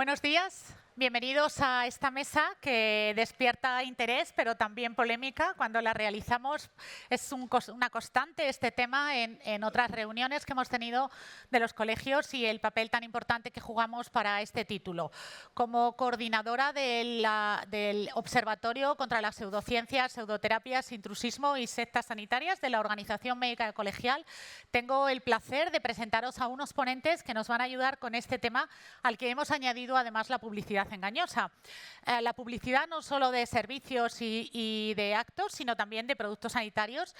Buenos días, bienvenidos a esta mesa que despierta interés, pero también polémica cuando la realizamos. Es una constante este tema en otras reuniones que hemos tenido de los colegios y el papel tan importante que jugamos para este título. Como coordinadora del Observatorio contra las Pseudociencias, Pseudoterapias, Intrusismo y Sectas Sanitarias de la Organización Médica Colegial, tengo el placer de presentaros a unos ponentes que nos van a ayudar con este tema al que hemos añadido además la publicidad engañosa. La publicidad no solo de servicios y de actos, sino también de productos sanitarios.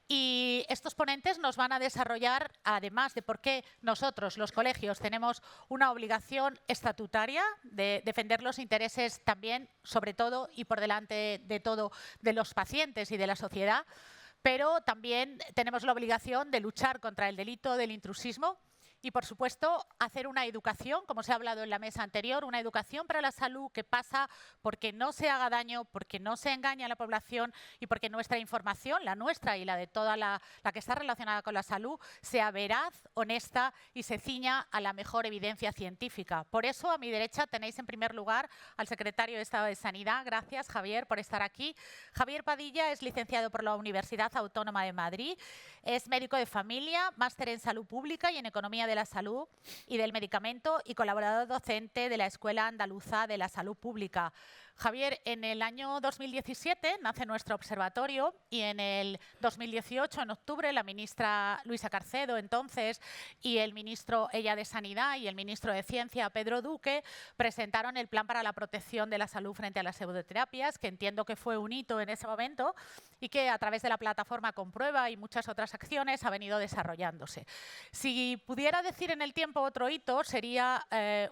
Y estos ponentes nos van a desarrollar, además de por qué nosotros, los colegios, tenemos una obligación estatutaria de defender los intereses también, sobre todo y por delante de todo, de los pacientes y de la sociedad, pero también tenemos la obligación de luchar contra el delito del intrusismo y, por supuesto, hacer una educación, como se ha hablado en la mesa anterior, una educación para la salud que pasa porque no se haga daño, porque no se engañe a la población y porque nuestra información, la nuestra y la de toda la que está relacionada con la salud, sea veraz, honesta y se ciña a la mejor evidencia científica. Por eso, a mi derecha tenéis en primer lugar al secretario de Estado de Sanidad. Gracias, Javier, por estar aquí. Javier Padilla es licenciado por la Universidad Autónoma de Madrid, es médico de familia, máster en salud pública y en economía de la salud y del medicamento y colaborador docente de la Escuela Andaluza de la Salud Pública. Javier, en el año 2017 nace nuestro observatorio y en el 2018, en octubre, la ministra Luisa Carcedo, entonces, y el ministro de Sanidad y el ministro de Ciencia, Pedro Duque, presentaron el Plan para la Protección de la Salud frente a las pseudoterapias, que entiendo que fue un hito en ese momento y que a través de la plataforma Comprueba y muchas otras acciones ha venido desarrollándose. Si pudiera decir en el tiempo otro hito, sería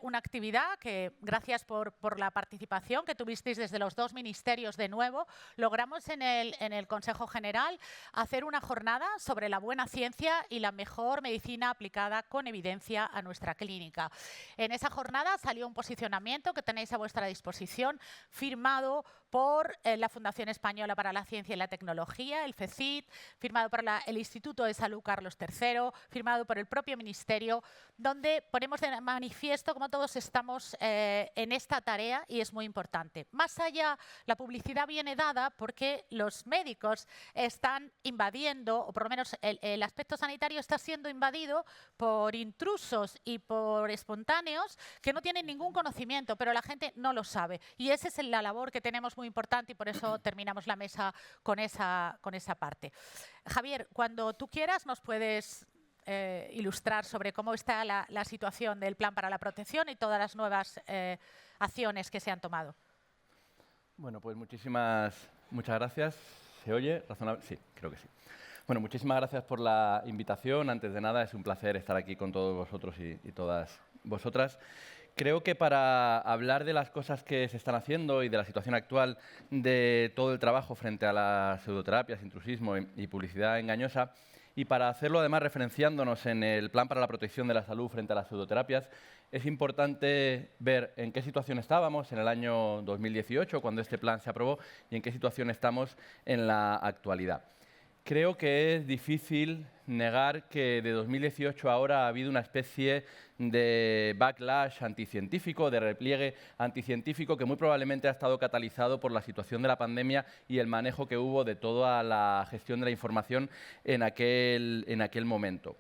una actividad que, gracias por la participación que tuvisteis desde los dos ministerios de nuevo, logramos en el Consejo General hacer una jornada sobre la buena ciencia y la mejor medicina aplicada con evidencia a nuestra clínica. En esa jornada salió un posicionamiento que tenéis a vuestra disposición, firmado por la Fundación Española para la Ciencia y la Tecnología, el FECIT, firmado por el Instituto de Salud Carlos III, firmado por el propio Ministerio, donde ponemos de manifiesto cómo todos estamos en esta tarea y es muy importante. Más allá, la publicidad viene dada porque los médicos están invadiendo, o por lo menos el aspecto sanitario está siendo invadido por intrusos y por espontáneos que no tienen ningún conocimiento, pero la gente no lo sabe. Y esa es la labor que tenemos muy importante y por eso terminamos la mesa con esa parte. Javier, cuando tú quieras nos puedes ilustrar sobre cómo está la situación del Plan para la Protección y todas las nuevas acciones que se han tomado. Bueno, pues muchas gracias. ¿Se oye? ¿Razonable? Sí, creo que sí. Bueno, muchísimas gracias por la invitación. Antes de nada, es un placer estar aquí con todos vosotros y todas vosotras. Creo que para hablar de las cosas que se están haciendo y de la situación actual de todo el trabajo frente a las pseudoterapias, intrusismo y publicidad engañosa, y para hacerlo además referenciándonos en el Plan para la Protección de la Salud frente a las pseudoterapias, es importante ver en qué situación estábamos en el año 2018, cuando este plan se aprobó, y en qué situación estamos en la actualidad. Creo que es difícil negar que de 2018 a ahora ha habido una especie de backlash anticientífico, de repliegue anticientífico que muy probablemente ha estado catalizado por la situación de la pandemia y el manejo que hubo de toda la gestión de la información en aquel momento.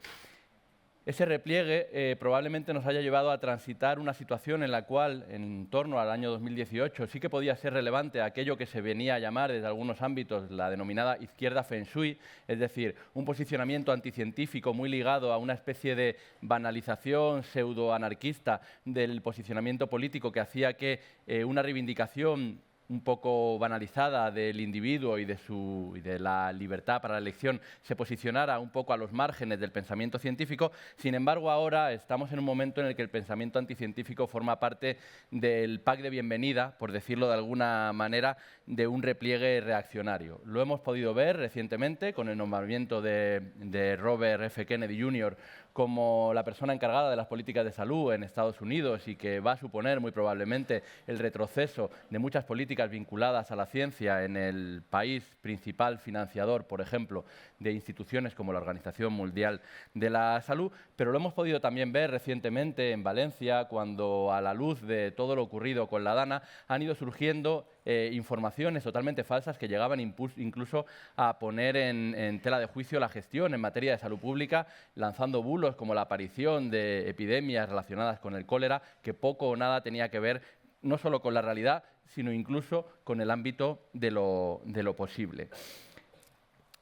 Ese repliegue probablemente nos haya llevado a transitar una situación en la cual, en torno al año 2018, sí que podía ser relevante aquello que se venía a llamar desde algunos ámbitos la denominada izquierda feng shui, es decir, un posicionamiento anticientífico muy ligado a una especie de banalización pseudoanarquista del posicionamiento político que hacía que una reivindicación un poco banalizada del individuo y de la libertad para la elección se posicionara un poco a los márgenes del pensamiento científico. Sin embargo, ahora estamos en un momento en el que el pensamiento anticientífico forma parte del pack de bienvenida, por decirlo de alguna manera, de un repliegue reaccionario. Lo hemos podido ver recientemente con el nombramiento de Robert F. Kennedy Jr. como la persona encargada de las políticas de salud en Estados Unidos y que va a suponer muy probablemente el retroceso de muchas políticas vinculadas a la ciencia en el país principal financiador, por ejemplo, de instituciones como la Organización Mundial de la Salud, pero lo hemos podido también ver recientemente en Valencia, cuando a la luz de todo lo ocurrido con la DANA han ido surgiendo informaciones totalmente falsas que llegaban incluso a poner en tela de juicio la gestión en materia de salud pública, lanzando bulos como la aparición de epidemias relacionadas con el cólera, que poco o nada tenía que ver no solo con la realidad, sino incluso con el ámbito de lo posible.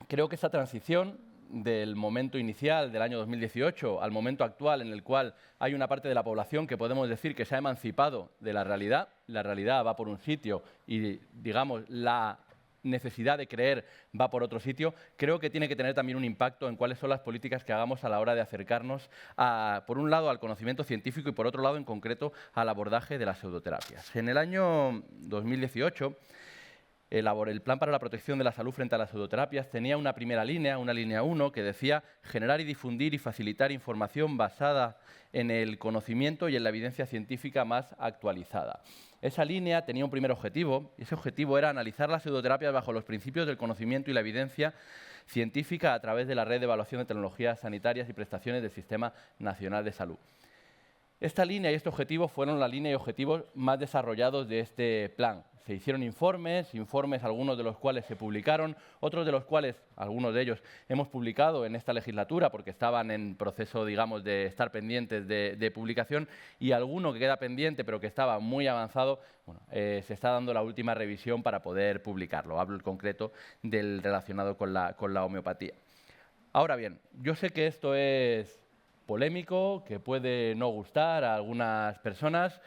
Creo que esa transición del momento inicial del año 2018 al momento actual, en el cual hay una parte de la población que podemos decir que se ha emancipado de la realidad va por un sitio y, digamos, la necesidad de creer va por otro sitio, creo que tiene que tener también un impacto en cuáles son las políticas que hagamos a la hora de acercarnos, por un lado, al conocimiento científico y, por otro lado, en concreto, al abordaje de las pseudoterapias. En el año 2018, el Plan para la Protección de la Salud frente a las Pseudoterapias tenía una primera línea, una línea 1, que decía generar y difundir y facilitar información basada en el conocimiento y en la evidencia científica más actualizada. Esa línea tenía un primer objetivo, y ese objetivo era analizar las pseudoterapias bajo los principios del conocimiento y la evidencia científica a través de la red de evaluación de tecnologías sanitarias y prestaciones del Sistema Nacional de Salud. Esta línea y este objetivo fueron la línea y objetivos más desarrollados de este plan. Se hicieron informes, algunos de los cuales se publicaron, otros de los cuales, algunos de ellos, hemos publicado en esta legislatura porque estaban en proceso, digamos, de estar pendientes de publicación, y alguno que queda pendiente pero que estaba muy avanzado, bueno, se está dando la última revisión para poder publicarlo. Hablo en concreto del relacionado con la homeopatía. Ahora bien, yo sé que esto es polémico, que puede no gustar a algunas personas,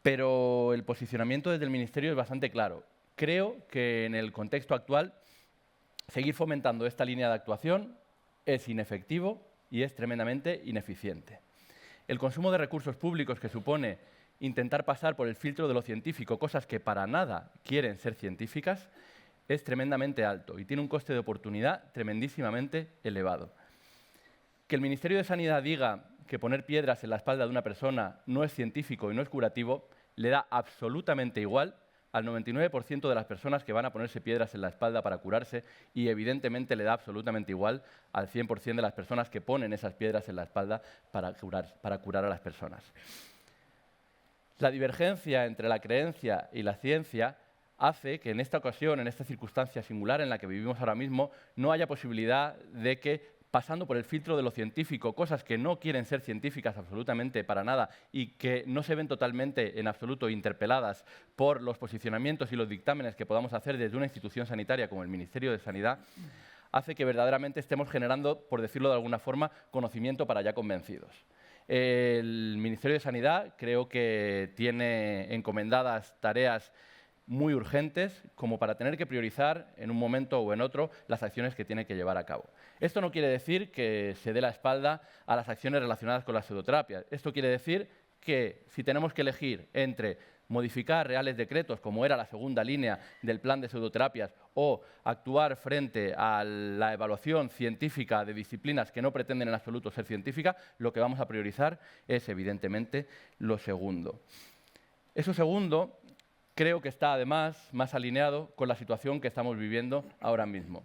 pero el posicionamiento desde el Ministerio es bastante claro. Creo que en el contexto actual seguir fomentando esta línea de actuación es inefectivo y es tremendamente ineficiente. El consumo de recursos públicos que supone intentar pasar por el filtro de lo científico, cosas que para nada quieren ser científicas, es tremendamente alto y tiene un coste de oportunidad tremendísimamente elevado. Que el Ministerio de Sanidad diga que poner piedras en la espalda de una persona no es científico y no es curativo, le da absolutamente igual al 99% de las personas que van a ponerse piedras en la espalda para curarse, y evidentemente le da absolutamente igual al 100% de las personas que ponen esas piedras en la espalda para curar a las personas. La divergencia entre la creencia y la ciencia hace que en esta ocasión, en esta circunstancia singular en la que vivimos ahora mismo, no haya posibilidad de que, pasando por el filtro de lo científico, cosas que no quieren ser científicas absolutamente para nada y que no se ven totalmente en absoluto interpeladas por los posicionamientos y los dictámenes que podamos hacer desde una institución sanitaria como el Ministerio de Sanidad, hace que verdaderamente estemos generando, por decirlo de alguna forma, conocimiento para ya convencidos. El Ministerio de Sanidad creo que tiene encomendadas tareas muy urgentes como para tener que priorizar en un momento o en otro las acciones que tiene que llevar a cabo. Esto no quiere decir que se dé la espalda a las acciones relacionadas con la pseudoterapias. Esto quiere decir que si tenemos que elegir entre modificar reales decretos, como era la segunda línea del plan de pseudoterapias, o actuar frente a la evaluación científica de disciplinas que no pretenden en absoluto ser científicas, lo que vamos a priorizar es, evidentemente, lo segundo. Eso segundo creo que está, además, más alineado con la situación que estamos viviendo ahora mismo.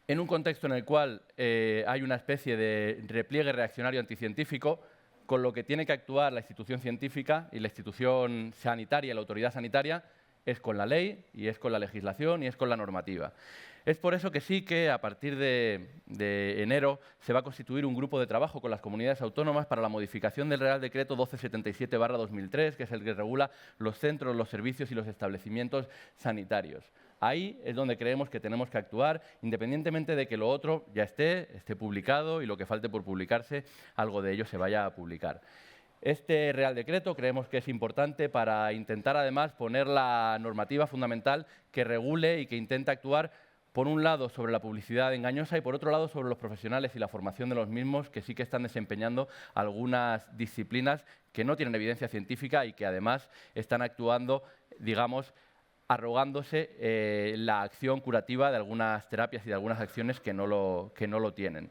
En un contexto en el cual hay una especie de repliegue reaccionario anticientífico, con lo que tiene que actuar la institución científica y la institución sanitaria, la autoridad sanitaria, es con la ley y es con la legislación y es con la normativa. Es por eso que sí que a partir de enero se va a constituir un grupo de trabajo con las comunidades autónomas para la modificación del Real Decreto 1277/2003, que es el que regula los centros, los servicios y los establecimientos sanitarios. Ahí es donde creemos que tenemos que actuar, independientemente de que lo otro ya esté publicado y lo que falte por publicarse, algo de ello se vaya a publicar. Este Real Decreto creemos que es importante para intentar, además, poner la normativa fundamental que regule y que intente actuar, por un lado, sobre la publicidad engañosa y, por otro lado, sobre los profesionales y la formación de los mismos, que sí que están desempeñando algunas disciplinas que no tienen evidencia científica y que, además, están actuando, digamos, arrogándose la acción curativa de algunas terapias y de algunas acciones que no lo tienen.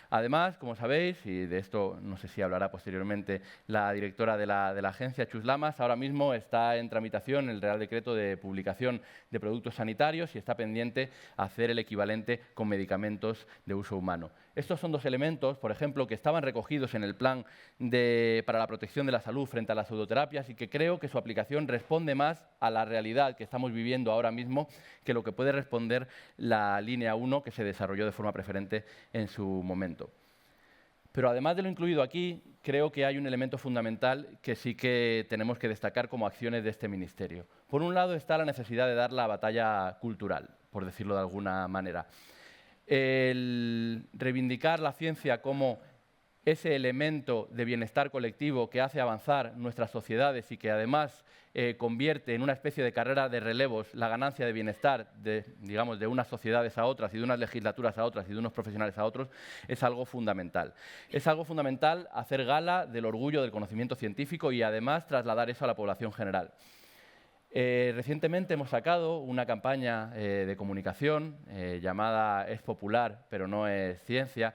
Además, como sabéis, y de esto no sé si hablará posteriormente la directora de la agencia, Chus Lamas, ahora mismo está en tramitación el Real Decreto de publicación de productos sanitarios y está pendiente hacer el equivalente con medicamentos de uso humano. Estos son dos elementos, por ejemplo, que estaban recogidos en el plan para la protección de la salud frente a las pseudoterapias y que creo que su aplicación responde más a la realidad que estamos viviendo ahora mismo que lo que puede responder la línea 1 que se desarrolló de forma preferente en su momento. Pero además de lo incluido aquí, creo que hay un elemento fundamental que sí que tenemos que destacar como acciones de este Ministerio. Por un lado está la necesidad de dar la batalla cultural, por decirlo de alguna manera. El reivindicar la ciencia como ese elemento de bienestar colectivo que hace avanzar nuestras sociedades y que además convierte en una especie de carrera de relevos la ganancia de bienestar digamos, de unas sociedades a otras y de unas legislaturas a otras y de unos profesionales a otros, es algo fundamental. Es algo fundamental hacer gala del orgullo del conocimiento científico y además trasladar eso a la población general. Recientemente hemos sacado una campaña de comunicación llamada Es Popular, pero no es ciencia,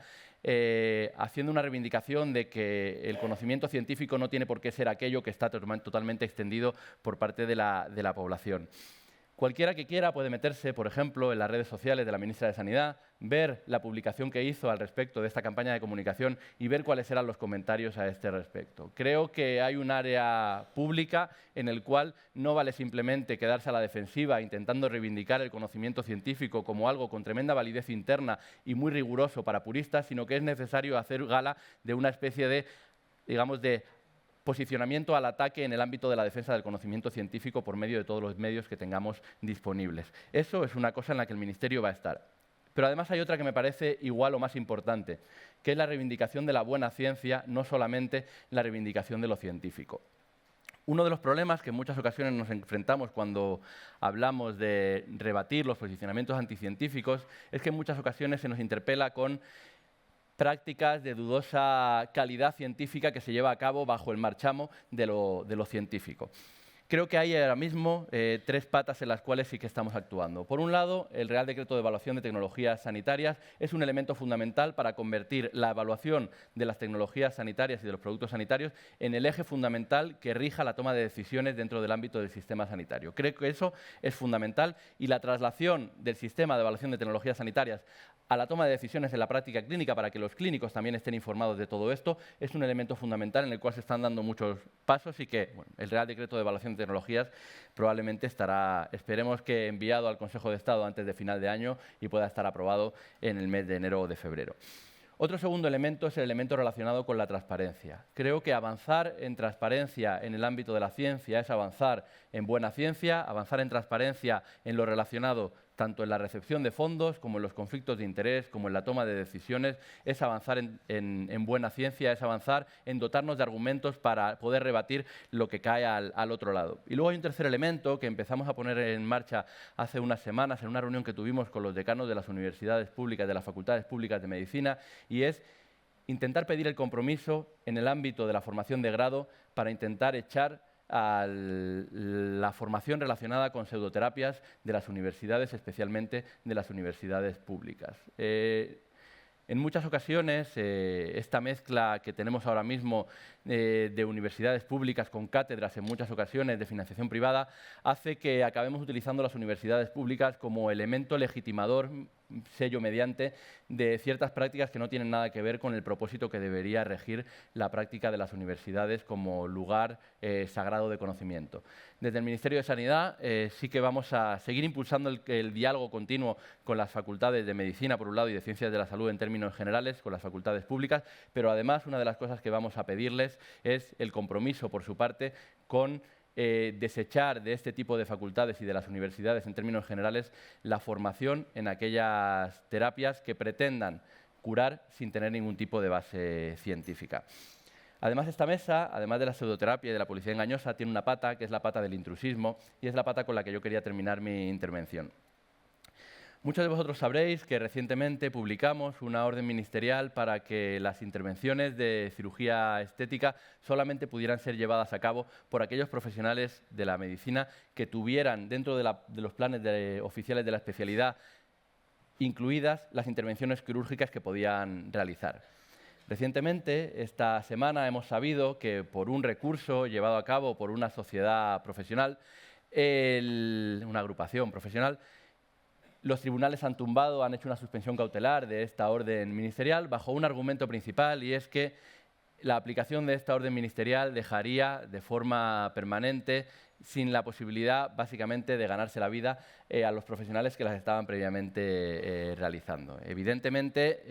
haciendo una reivindicación de que el conocimiento científico no tiene por qué ser aquello que está totalmente extendido por parte de la población. Cualquiera que quiera puede meterse, por ejemplo, en las redes sociales de la ministra de Sanidad, ver la publicación que hizo al respecto de esta campaña de comunicación y ver cuáles eran los comentarios a este respecto. Creo que hay un área pública en el cual no vale simplemente quedarse a la defensiva intentando reivindicar el conocimiento científico como algo con tremenda validez interna y muy riguroso para puristas, sino que es necesario hacer gala de una especie de, digamos, de posicionamiento al ataque en el ámbito de la defensa del conocimiento científico por medio de todos los medios que tengamos disponibles. Eso es una cosa en la que el Ministerio va a estar. Pero además hay otra que me parece igual o más importante, que es la reivindicación de la buena ciencia, no solamente la reivindicación de lo científico. Uno de los problemas que en muchas ocasiones nos enfrentamos cuando hablamos de rebatir los posicionamientos anticientíficos es que en muchas ocasiones se nos interpela con prácticas de dudosa calidad científica que se lleva a cabo bajo el marchamo de lo científico. Creo que hay ahora mismo tres patas en las cuales sí que estamos actuando. Por un lado, el Real Decreto de Evaluación de Tecnologías Sanitarias es un elemento fundamental para convertir la evaluación de las tecnologías sanitarias y de los productos sanitarios en el eje fundamental que rija la toma de decisiones dentro del ámbito del sistema sanitario. Creo que eso es fundamental y la traslación del sistema de evaluación de tecnologías sanitarias a la toma de decisiones en la práctica clínica para que los clínicos también estén informados de todo esto es un elemento fundamental en el cual se están dando muchos pasos y que el Real Decreto de Evaluación de Tecnologías probablemente estará, esperemos que enviado al Consejo de Estado antes de final de año y pueda estar aprobado en el mes de enero o de febrero. Otro segundo elemento es el elemento relacionado con la transparencia. Creo que avanzar en transparencia en el ámbito de la ciencia es avanzar en buena ciencia, avanzar en transparencia en lo relacionado tanto en la recepción de fondos como en los conflictos de interés, como en la toma de decisiones, es avanzar en buena ciencia, es avanzar en dotarnos de argumentos para poder rebatir lo que cae al otro lado. Y luego hay un tercer elemento que empezamos a poner en marcha hace unas semanas en una reunión que tuvimos con los decanos de las universidades públicas, de las facultades públicas de medicina, y es intentar pedir el compromiso en el ámbito de la formación de grado para intentar echar a la formación relacionada con pseudoterapias de las universidades, especialmente de las universidades públicas. En muchas ocasiones, esta mezcla que tenemos ahora mismo de universidades públicas con cátedras, en muchas ocasiones de financiación privada, hace que acabemos utilizando las universidades públicas como elemento legitimador, sello mediante, de ciertas prácticas que no tienen nada que ver con el propósito que debería regir la práctica de las universidades como lugar sagrado de conocimiento. Desde el Ministerio de Sanidad sí que vamos a seguir impulsando el diálogo continuo con las facultades de Medicina, por un lado, y de Ciencias de la Salud en términos generales, con las facultades públicas, pero además una de las cosas que vamos a pedirles es el compromiso, por su parte, con desechar de este tipo de facultades y de las universidades en términos generales la formación en aquellas terapias que pretendan curar sin tener ningún tipo de base científica. Además, esta mesa, además de la pseudoterapia y de la publicidad engañosa, tiene una pata, que es la pata del intrusismo, y es la pata con la que yo quería terminar mi intervención. Muchos de vosotros sabréis que recientemente publicamos una orden ministerial para que las intervenciones de cirugía estética solamente pudieran ser llevadas a cabo por aquellos profesionales de la medicina que tuvieran dentro de los planes oficiales de la especialidad incluidas las intervenciones quirúrgicas que podían realizar. Recientemente, esta semana, hemos sabido que por un recurso llevado a cabo por una sociedad profesional, una agrupación profesional, los tribunales han tumbado, han hecho una suspensión cautelar de esta orden ministerial bajo un argumento principal, y es que la aplicación de esta orden ministerial dejaría de forma permanente sin la posibilidad, básicamente, de ganarse la vida a los profesionales que las estaban previamente realizando. Evidentemente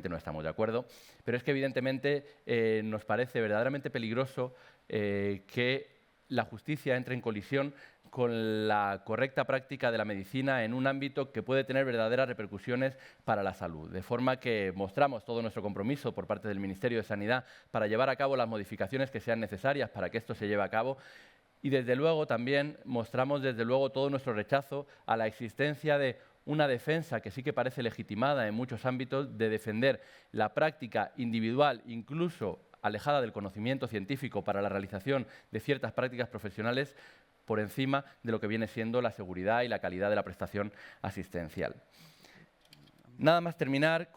no estamos de acuerdo, pero es que evidentemente nos parece verdaderamente peligroso que la justicia entre en colisión con la correcta práctica de la medicina en un ámbito que puede tener verdaderas repercusiones para la salud. De forma que mostramos todo nuestro compromiso por parte del Ministerio de Sanidad para llevar a cabo las modificaciones que sean necesarias para que esto se lleve a cabo. Y desde luego también mostramos todo nuestro rechazo a la existencia de una defensa que sí que parece legitimada en muchos ámbitos de defender la práctica individual, incluso alejada del conocimiento científico, para la realización de ciertas prácticas profesionales por encima de lo que viene siendo la seguridad y la calidad de la prestación asistencial. Nada más terminar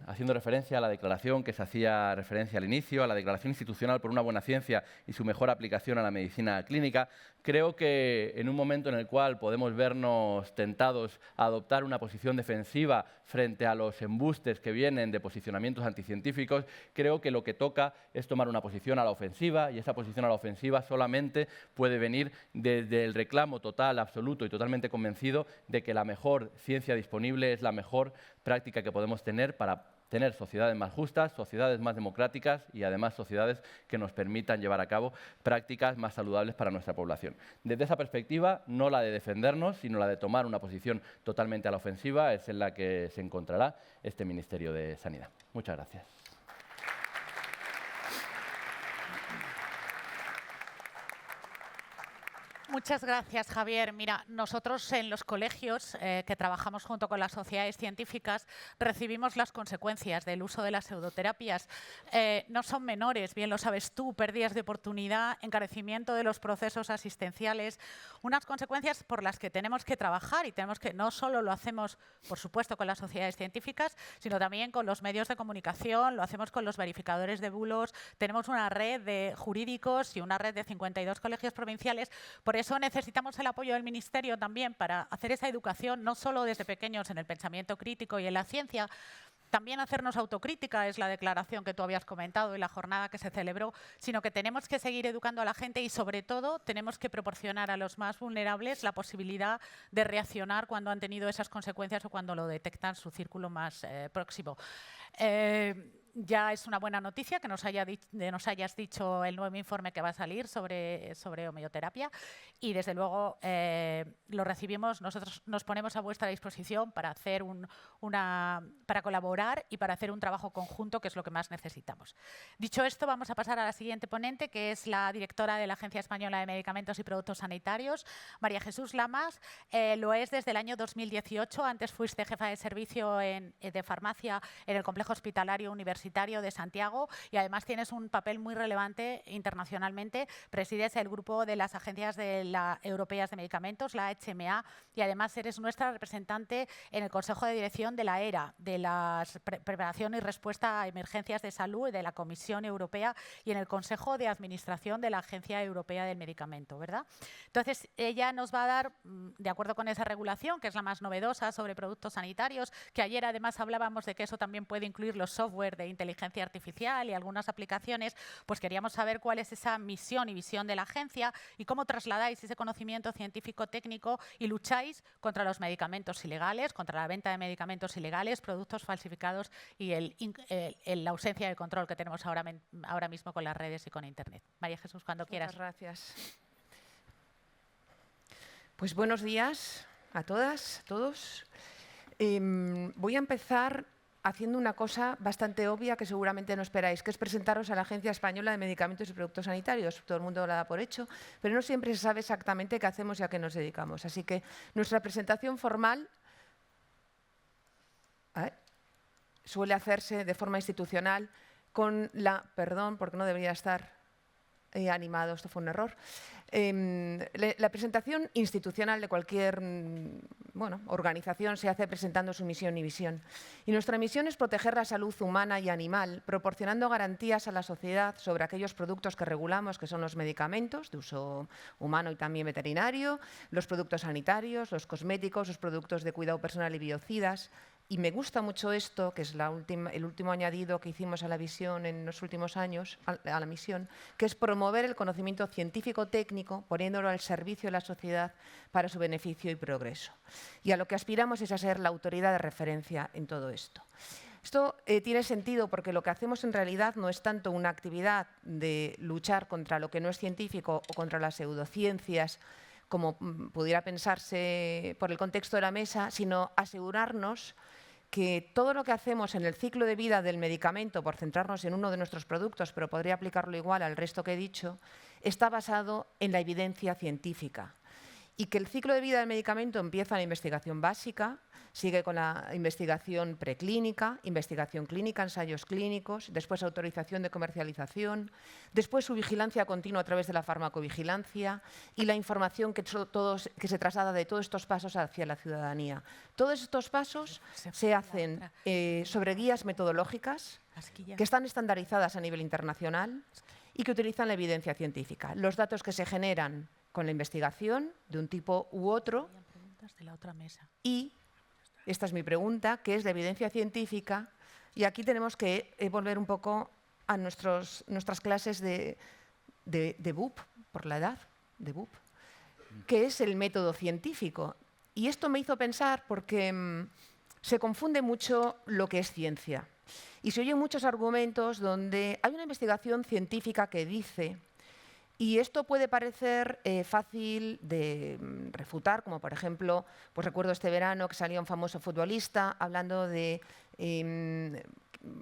haciendo referencia a la declaración que se hacía referencia al inicio, a la Declaración Institucional por una Buena Ciencia y su mejor aplicación a la medicina clínica. Creo que en un momento en el cual podemos vernos tentados a adoptar una posición defensiva frente a los embustes que vienen de posicionamientos anticientíficos, creo que lo que toca es tomar una posición a la ofensiva, y esa posición a la ofensiva solamente puede venir desde el reclamo total, absoluto y totalmente convencido de que la mejor ciencia disponible es la mejor práctica que podemos tener para tener sociedades más justas, sociedades más democráticas y además sociedades que nos permitan llevar a cabo prácticas más saludables para nuestra población. Desde esa perspectiva, no la de defendernos, sino la de tomar una posición totalmente a la ofensiva, es en la que se encontrará este Ministerio de Sanidad. Muchas gracias. Muchas gracias, Javier. Mira, nosotros en los colegios que trabajamos junto con las sociedades científicas recibimos las consecuencias del uso de las pseudoterapias. No son menores, bien lo sabes tú, pérdidas de oportunidad, encarecimiento de los procesos asistenciales, unas consecuencias por las que tenemos que trabajar, y tenemos que, no solo lo hacemos, por supuesto, con las sociedades científicas, sino también con los medios de comunicación, lo hacemos con los verificadores de bulos, tenemos una red de jurídicos y una red de 52 colegios provinciales. Por eso necesitamos el apoyo del Ministerio también para hacer esa educación, no solo desde pequeños en el pensamiento crítico y en la ciencia, también hacernos autocrítica, es la declaración que tú habías comentado y la jornada que se celebró, sino que tenemos que seguir educando a la gente y, sobre todo, tenemos que proporcionar a los más vulnerables la posibilidad de reaccionar cuando han tenido esas consecuencias o cuando lo detectan su círculo más próximo. Ya es una buena noticia que nos hayas dicho el nuevo informe que va a salir sobre homeoterapia, y desde luego lo recibimos. Nosotros nos ponemos a vuestra disposición para hacer para colaborar y para hacer un trabajo conjunto, que es lo que más necesitamos. Dicho esto, vamos a pasar a la siguiente ponente, que es la directora de la Agencia Española de Medicamentos y Productos Sanitarios, María Jesús Lamas. Lo es desde el año 2018. Antes fuiste jefa de servicio de farmacia en el Complejo Hospitalario Universitario de Santiago, y además tienes un papel muy relevante internacionalmente. Presides el grupo de las agencias europeas de medicamentos, la HMA, y además eres nuestra representante en el Consejo de Dirección de la ERA, de la Preparación y Respuesta a Emergencias de Salud de la Comisión Europea, y en el Consejo de Administración de la Agencia Europea del Medicamento, ¿verdad? Entonces, ella nos va a dar, de acuerdo con esa regulación, que es la más novedosa sobre productos sanitarios, que ayer además hablábamos de que eso también puede incluir los software de inteligencia artificial y algunas aplicaciones, pues queríamos saber cuál es esa misión y visión de la agencia y cómo trasladáis ese conocimiento científico-técnico y lucháis contra los medicamentos ilegales, contra la venta de medicamentos ilegales, productos falsificados y la ausencia de control que tenemos ahora mismo con las redes y con Internet. María Jesús, cuando quieras. Muchas gracias. Pues buenos días a todas, a todos. Voy a empezar haciendo una cosa bastante obvia que seguramente no esperáis, que es presentaros a la Agencia Española de Medicamentos y Productos Sanitarios. Todo el mundo la da por hecho, pero no siempre se sabe exactamente qué hacemos y a qué nos dedicamos. Así que nuestra presentación formal suele hacerse de forma institucional con perdón, porque no debería estar animado, esto fue un error. La presentación institucional de cualquier organización se hace presentando su misión y visión. Y nuestra misión es proteger la salud humana y animal, proporcionando garantías a la sociedad sobre aquellos productos que regulamos, que son los medicamentos de uso humano y también veterinario, los productos sanitarios, los cosméticos, los productos de cuidado personal y biocidas. Y me gusta mucho esto, que es el último añadido que hicimos a la visión en los últimos años, a la misión, que es promover el conocimiento científico-técnico, poniéndolo al servicio de la sociedad para su beneficio y progreso. Y a lo que aspiramos es a ser la autoridad de referencia en todo esto. Esto tiene sentido porque lo que hacemos en realidad no es tanto una actividad de luchar contra lo que no es científico o contra las pseudociencias, como pudiera pensarse por el contexto de la mesa, sino asegurarnos que todo lo que hacemos en el ciclo de vida del medicamento, por centrarnos en uno de nuestros productos, pero podría aplicarlo igual al resto que he dicho, está basado en la evidencia científica. Y que el ciclo de vida del medicamento empieza en la investigación básica, sigue con la investigación preclínica, investigación clínica, ensayos clínicos, después autorización de comercialización, después su vigilancia continua a través de la farmacovigilancia y la información que se traslada de todos estos pasos hacia la ciudadanía. Todos estos pasos se hacen sobre guías metodológicas que están estandarizadas a nivel internacional y que utilizan la evidencia científica. Los datos que se generan con la investigación de un tipo u otro y, esta es mi pregunta, ¿qué es la evidencia científica? Y aquí tenemos que volver un poco a nuestras clases de BUP, por la edad, de BUP, que es el método científico. Y esto me hizo pensar porque se confunde mucho lo que es ciencia. Y se oyen muchos argumentos donde hay una investigación científica que dice, y esto puede parecer fácil de refutar, como por ejemplo, pues recuerdo este verano que salía un famoso futbolista hablando de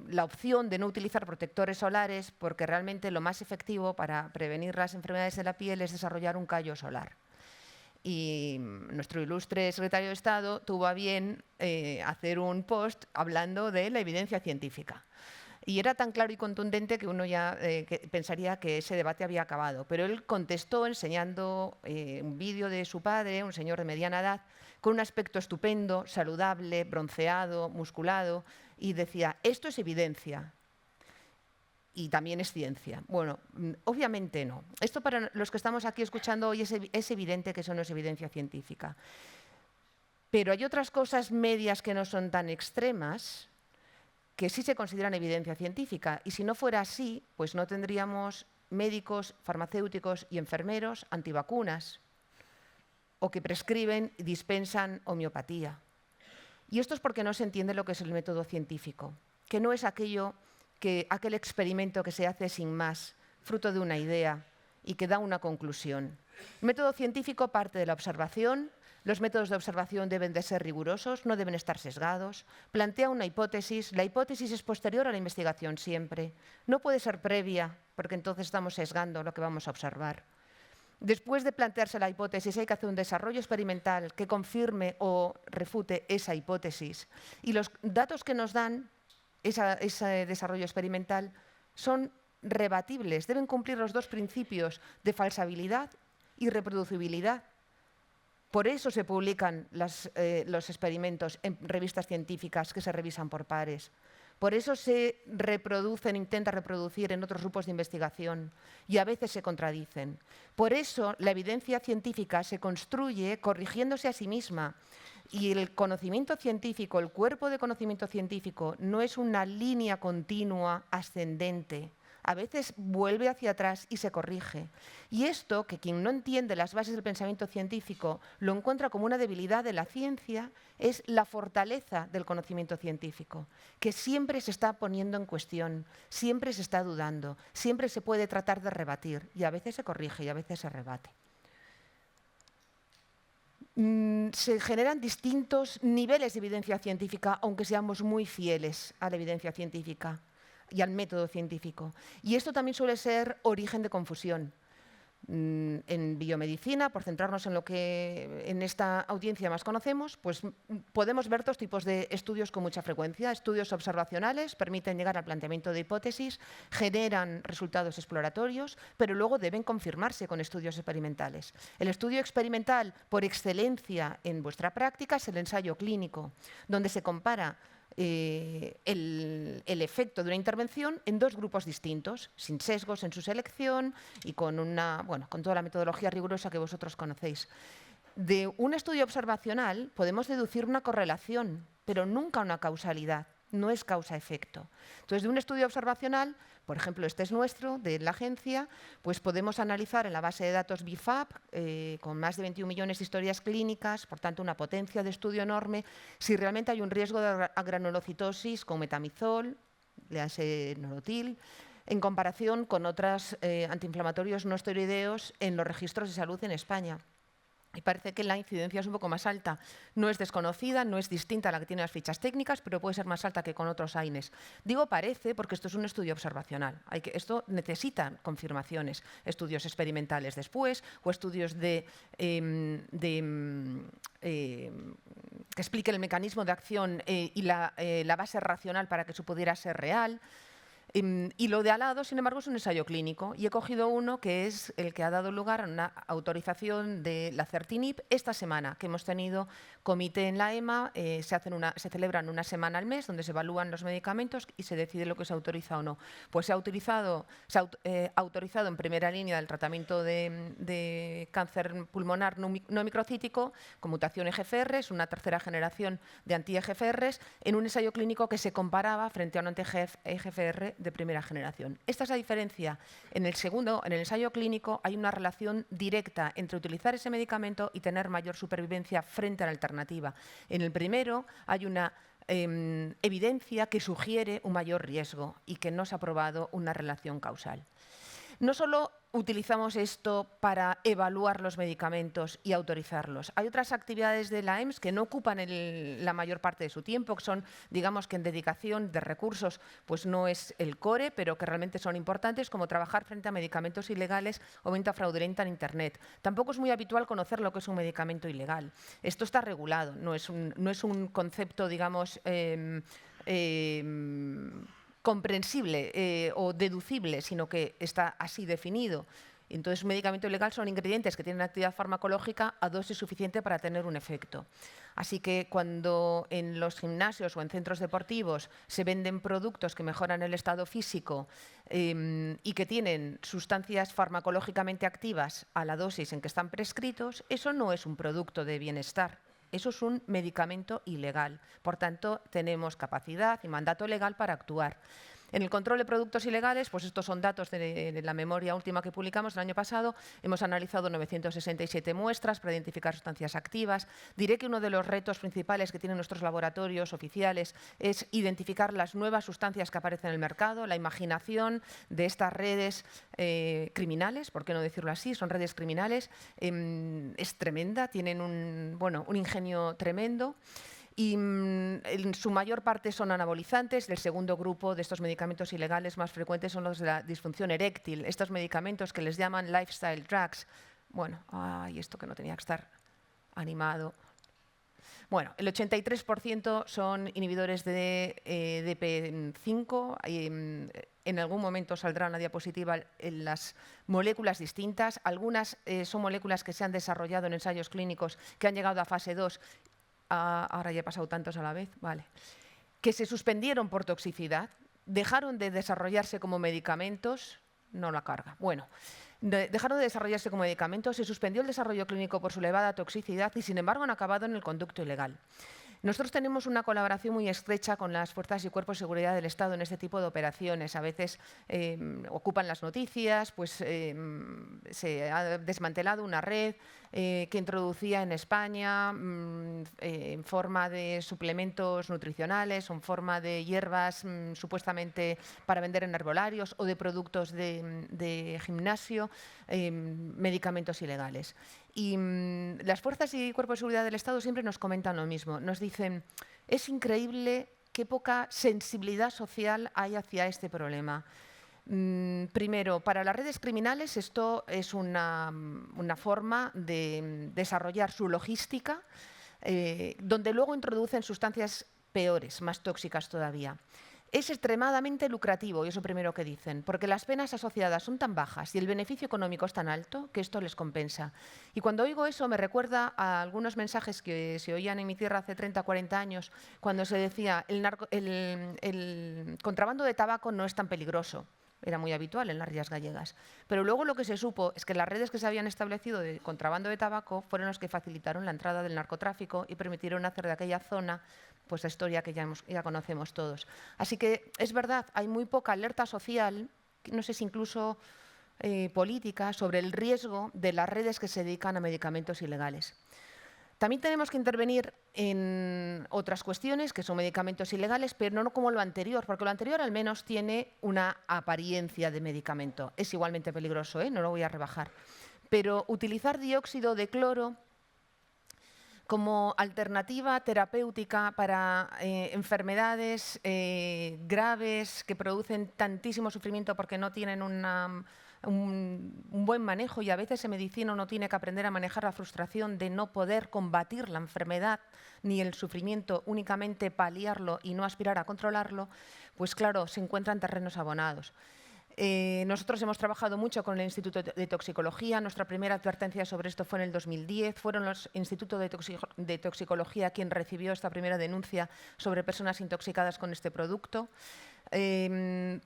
la opción de no utilizar protectores solares porque realmente lo más efectivo para prevenir las enfermedades de la piel es desarrollar un callo solar. Y nuestro ilustre secretario de Estado tuvo a bien hacer un post hablando de la evidencia científica. Y era tan claro y contundente que uno ya pensaría que ese debate había acabado. Pero él contestó enseñando un vídeo de su padre, un señor de mediana edad, con un aspecto estupendo, saludable, bronceado, musculado, y decía, esto es evidencia. Y también es ciencia. Bueno, obviamente no. Esto para los que estamos aquí escuchando hoy es evidente que eso no es evidencia científica. Pero hay otras cosas medias que no son tan extremas que sí se consideran evidencia científica. Y si no fuera así, pues no tendríamos médicos, farmacéuticos y enfermeros antivacunas o que prescriben y dispensan homeopatía. Y esto es porque no se entiende lo que es el método científico, que no es aquel experimento que se hace sin más, fruto de una idea y que da una conclusión. El método científico parte de la observación. Los métodos de observación deben de ser rigurosos, no deben estar sesgados. Plantea una hipótesis. La hipótesis es posterior a la investigación siempre. No puede ser previa, porque entonces estamos sesgando lo que vamos a observar. Después de plantearse la hipótesis, hay que hacer un desarrollo experimental que confirme o refute esa hipótesis. Y los datos que nos dan ese desarrollo experimental son rebatibles. Deben cumplir los dos principios de falsabilidad y reproducibilidad. Por eso se publican los experimentos en revistas científicas que se revisan por pares. Por eso se intentan reproducir en otros grupos de investigación y a veces se contradicen. Por eso la evidencia científica se construye corrigiéndose a sí misma y el conocimiento científico, el cuerpo de conocimiento científico no es una línea continua ascendente. A veces vuelve hacia atrás y se corrige. Y esto, que quien no entiende las bases del pensamiento científico lo encuentra como una debilidad de la ciencia, es la fortaleza del conocimiento científico, que siempre se está poniendo en cuestión, siempre se está dudando, siempre se puede tratar de rebatir, y a veces se corrige y a veces se rebate. Se generan distintos niveles de evidencia científica, aunque seamos muy fieles a la evidencia científica y al método científico. Y esto también suele ser origen de confusión. En biomedicina, por centrarnos en lo que en esta audiencia más conocemos, pues podemos ver dos tipos de estudios con mucha frecuencia. Estudios observacionales permiten llegar al planteamiento de hipótesis, generan resultados exploratorios, pero luego deben confirmarse con estudios experimentales. El estudio experimental por excelencia en vuestra práctica es el ensayo clínico, donde se compara el efecto de una intervención en dos grupos distintos, sin sesgos en su selección y con toda la metodología rigurosa que vosotros conocéis. De un estudio observacional podemos deducir una correlación, pero nunca una causalidad, no es causa-efecto. Entonces, de un estudio observacional, por ejemplo, este es nuestro, de la agencia, pues podemos analizar en la base de datos BIFAP, con más de 21 millones de historias clínicas, por tanto una potencia de estudio enorme, si realmente hay un riesgo de granulocitosis con metamizol, léase Norotil, en comparación con otros antiinflamatorios no esteroideos en los registros de salud en España. Y parece que la incidencia es un poco más alta. No es desconocida, no es distinta a la que tienen las fichas técnicas, pero puede ser más alta que con otros AINES. Digo parece porque esto es un estudio observacional. Esto necesita confirmaciones, estudios experimentales después o estudios que expliquen el mecanismo de acción y la base racional para que eso pudiera ser real. Y lo de al lado, sin embargo, es un ensayo clínico. Y he cogido uno que es el que ha dado lugar a una autorización de la Certinib esta semana, que hemos tenido comité en la EMA, se celebran una semana al mes donde se evalúan los medicamentos y se decide lo que se autoriza o no. Pues se ha autorizado en primera línea el tratamiento de cáncer pulmonar no microcítico con mutación EGFR, es una tercera generación de anti-EGFRs, en un ensayo clínico que se comparaba frente a un anti-EGFR de primera generación. Esta es la diferencia. En el ensayo clínico hay una relación directa entre utilizar ese medicamento y tener mayor supervivencia frente a la alternativa. En el primero hay una evidencia que sugiere un mayor riesgo y que no se ha probado una relación causal. No solo utilizamos esto para evaluar los medicamentos y autorizarlos. Hay otras actividades de la EMS que no ocupan la mayor parte de su tiempo, que son, digamos que en dedicación de recursos, pues no es el core, pero que realmente son importantes, como trabajar frente a medicamentos ilegales o venta fraudulenta en Internet. Tampoco es muy habitual conocer lo que es un medicamento ilegal. Esto está regulado, no es un concepto, digamos, comprensible o deducible, sino que está así definido. Entonces, un medicamento ilegal son ingredientes que tienen actividad farmacológica a dosis suficiente para tener un efecto. Así que cuando en los gimnasios o en centros deportivos se venden productos que mejoran el estado físico y que tienen sustancias farmacológicamente activas a la dosis en que están prescritos, eso no es un producto de bienestar. Eso es un medicamento ilegal. Por tanto, tenemos capacidad y mandato legal para actuar. En el control de productos ilegales, pues estos son datos de la memoria última que publicamos el año pasado. Hemos analizado 967 muestras para identificar sustancias activas. Diré que uno de los retos principales que tienen nuestros laboratorios oficiales es identificar las nuevas sustancias que aparecen en el mercado. La imaginación de estas redes criminales, por qué no decirlo así, son redes criminales, es tremenda, tienen un ingenio tremendo. Y en su mayor parte son anabolizantes. El segundo grupo de estos medicamentos ilegales más frecuentes son los de la disfunción eréctil, estos medicamentos que les llaman lifestyle drugs. Bueno, esto que no tenía que estar animado. Bueno, el 83% son inhibidores de DP5. En algún momento saldrá una diapositiva en las moléculas distintas. Algunas son moléculas que se han desarrollado en ensayos clínicos que han llegado a fase 2. Ahora ya he pasado tantos a la vez, vale, que se suspendieron por toxicidad, dejaron de desarrollarse como medicamentos, no la carga, bueno, dejaron de desarrollarse como medicamentos, se suspendió el desarrollo clínico por su elevada toxicidad y sin embargo han acabado en el conducto ilegal. Nosotros tenemos una colaboración muy estrecha con las fuerzas y cuerpos de seguridad del Estado en este tipo de operaciones. A veces ocupan las noticias, pues se ha desmantelado una red que introducía en España en forma de suplementos nutricionales o en forma de hierbas supuestamente para vender en herbolarios o de productos de gimnasio, medicamentos ilegales. Y las fuerzas y cuerpos de seguridad del Estado siempre nos comentan lo mismo. Nos dicen, es increíble qué poca sensibilidad social hay hacia este problema. Primero, para las redes criminales esto es una forma de desarrollar su logística, donde luego introducen sustancias peores, más tóxicas todavía. Es extremadamente lucrativo, y es lo primero que dicen, porque las penas asociadas son tan bajas y el beneficio económico es tan alto que esto les compensa. Y cuando oigo eso me recuerda a algunos mensajes que se oían en mi tierra hace 30 o 40 años, cuando se decía el contrabando de tabaco no es tan peligroso. Era muy habitual en las rías gallegas. Pero luego lo que se supo es que las redes que se habían establecido de contrabando de tabaco fueron los que facilitaron la entrada del narcotráfico y permitieron hacer de aquella zona pues la historia que ya conocemos todos. Así que es verdad, hay muy poca alerta social, no sé si incluso política, sobre el riesgo de las redes que se dedican a medicamentos ilegales. También tenemos que intervenir en otras cuestiones, que son medicamentos ilegales, pero no como lo anterior, porque lo anterior al menos tiene una apariencia de medicamento. Es igualmente peligroso, no lo voy a rebajar. Pero utilizar dióxido de cloro como alternativa terapéutica para enfermedades graves que producen tantísimo sufrimiento porque no tienen un buen manejo, y a veces en medicina uno tiene que aprender a manejar la frustración de no poder combatir la enfermedad ni el sufrimiento, únicamente paliarlo y no aspirar a controlarlo, pues claro, se encuentran terrenos abonados. Nosotros hemos trabajado mucho con el Instituto de Toxicología. Nuestra primera advertencia sobre esto fue en el 2010. Fueron los institutos de Toxicología quien recibió esta primera denuncia sobre personas intoxicadas con este producto.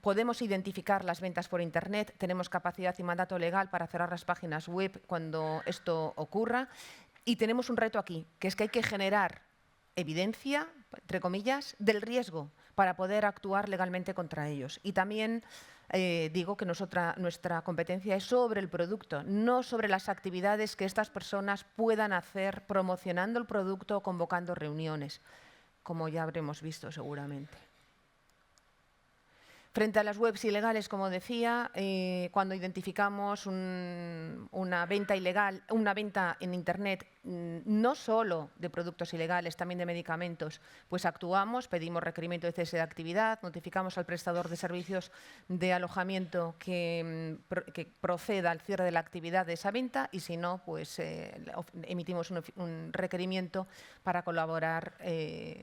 Podemos identificar las ventas por Internet. Tenemos capacidad y mandato legal para cerrar las páginas web cuando esto ocurra. Y tenemos un reto aquí, que es que hay que generar evidencia, entre comillas, del riesgo para poder actuar legalmente contra ellos. Y también digo que nuestra competencia es sobre el producto, no sobre las actividades que estas personas puedan hacer promocionando el producto o convocando reuniones, como ya habremos visto seguramente. Frente a las webs ilegales, como decía, cuando identificamos una venta ilegal, una venta en Internet, no solo de productos ilegales, también de medicamentos, pues actuamos, pedimos requerimiento de cese de actividad, notificamos al prestador de servicios de alojamiento que proceda al cierre de la actividad de esa venta, y si no, pues emitimos un requerimiento para colaborar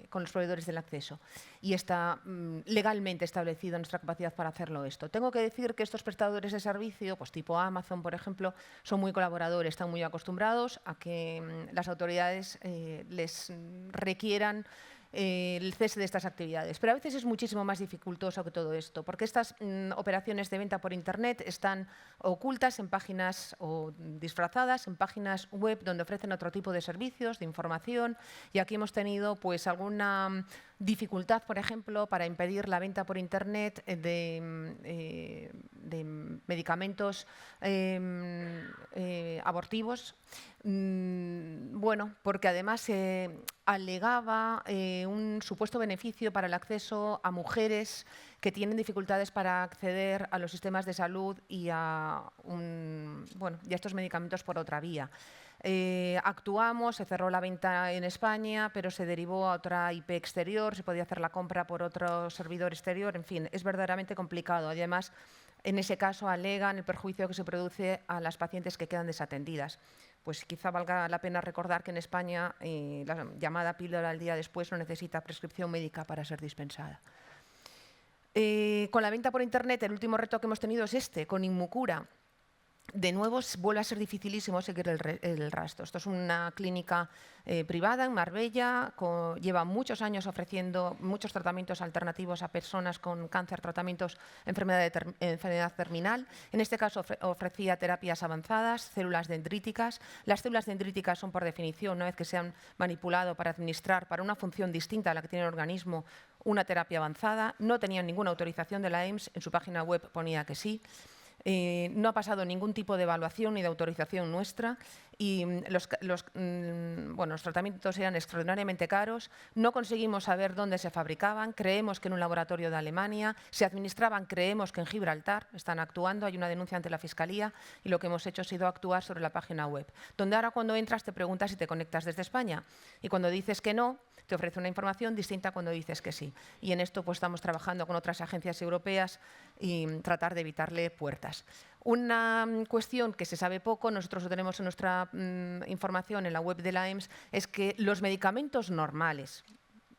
con los proveedores del acceso. Y está legalmente establecido nuestra capacidad para hacerlo esto. Tengo que decir que estos prestadores de servicio, pues tipo Amazon, por ejemplo, son muy colaboradores, están muy acostumbrados a que las autoridades les requieran el cese de estas actividades. Pero a veces es muchísimo más dificultoso que todo esto, porque estas operaciones de venta por Internet están ocultas en páginas o disfrazadas en páginas web donde ofrecen otro tipo de servicios, de información, y aquí hemos tenido pues alguna dificultad, por ejemplo, para impedir la venta por Internet de medicamentos abortivos. Bueno, porque además se alegaba un supuesto beneficio para el acceso a mujeres que tienen dificultades para acceder a los sistemas de salud y a estos medicamentos por otra vía. Actuamos, se cerró la venta en España, pero se derivó a otra IP exterior, se podía hacer la compra por otro servidor exterior, en fin, es verdaderamente complicado. Además, en ese caso alegan el perjuicio que se produce a las pacientes que quedan desatendidas. Pues quizá valga la pena recordar que en España la llamada píldora al día después no necesita prescripción médica para ser dispensada. Con la venta por Internet, el último reto que hemos tenido es este, con Inmucura. De nuevo, vuelve a ser dificilísimo seguir el rastro. Esto es una clínica privada en Marbella, lleva muchos años ofreciendo muchos tratamientos alternativos a personas con cáncer, tratamientos enfermedad terminal. En este caso ofrecía terapias avanzadas, células dendríticas. Las células dendríticas son, por definición, una vez que se han manipulado para administrar para una función distinta a la que tiene el organismo, una terapia avanzada. No tenían ninguna autorización de la EMS, en su página web ponía que sí. No ha pasado ningún tipo de evaluación ni de autorización nuestra, y los tratamientos eran extraordinariamente caros, no conseguimos saber dónde se fabricaban, creemos que en un laboratorio de Alemania, se administraban, creemos que en Gibraltar, están actuando, hay una denuncia ante la Fiscalía y lo que hemos hecho ha sido actuar sobre la página web, donde ahora cuando entras te preguntas si te conectas desde España y cuando dices que no, te ofrece una información distinta cuando dices que sí. Y en esto pues, estamos trabajando con otras agencias europeas y tratar de evitarle puertas. Una cuestión que se sabe poco, nosotros lo tenemos en nuestra información en la web de la EMS, es que los medicamentos normales,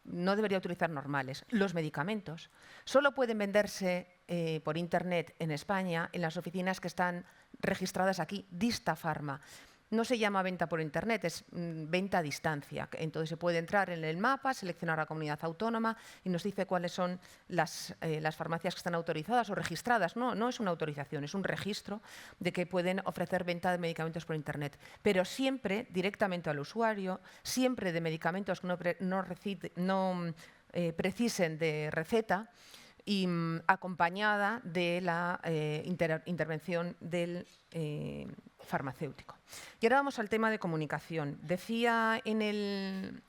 no debería utilizar normales, los medicamentos solo pueden venderse por Internet en España en las oficinas que están registradas aquí, Distafarma. No se llama venta por Internet, es venta a distancia. Entonces se puede entrar en el mapa, seleccionar la comunidad autónoma y nos dice cuáles son las farmacias que están autorizadas o registradas. No es una autorización, es un registro de que pueden ofrecer venta de medicamentos por Internet. Pero siempre directamente al usuario, siempre de medicamentos que no precisen de receta y acompañada de la intervención del farmacéutico. Y ahora vamos al tema de comunicación. Decía en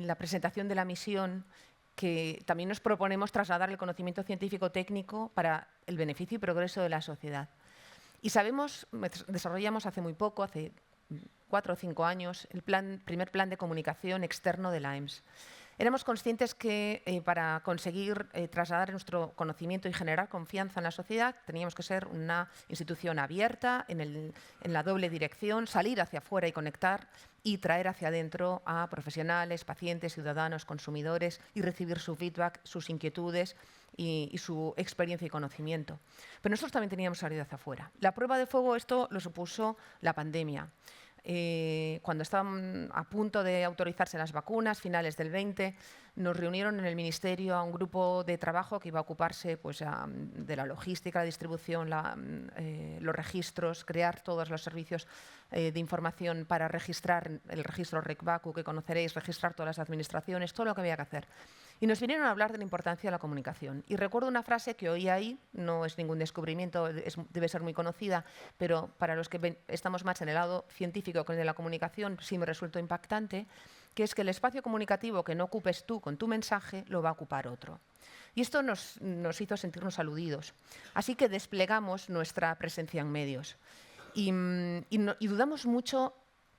la presentación de la misión que también nos proponemos trasladar el conocimiento científico-técnico para el beneficio y progreso de la sociedad. Y desarrollamos hace muy poco, hace 4 o 5 años, el primer plan de comunicación externo de la EMS. Éramos conscientes que para conseguir trasladar nuestro conocimiento y generar confianza en la sociedad teníamos que ser una institución abierta, en la doble dirección, salir hacia afuera y conectar y traer hacia adentro a profesionales, pacientes, ciudadanos, consumidores y recibir su feedback, sus inquietudes y su experiencia y conocimiento. Pero nosotros también teníamos que salir hacia afuera. La prueba de fuego esto lo supuso la pandemia. Cuando estaban a punto de autorizarse las vacunas, finales del 20, nos reunieron en el Ministerio a un grupo de trabajo que iba a ocuparse pues, de la logística, la distribución, los registros, crear todos los servicios de información para registrar el registro RECVACU, que conoceréis, registrar todas las administraciones, todo lo que había que hacer. Y nos vinieron a hablar de la importancia de la comunicación. Y recuerdo una frase que oí ahí, no es ningún descubrimiento, debe ser muy conocida, pero para los que estamos más en el lado científico que en la comunicación sí me resultó impactante, que es que el espacio comunicativo que no ocupes tú con tu mensaje lo va a ocupar otro. Y esto nos hizo sentirnos aludidos. Así que desplegamos nuestra presencia en medios. Y dudamos mucho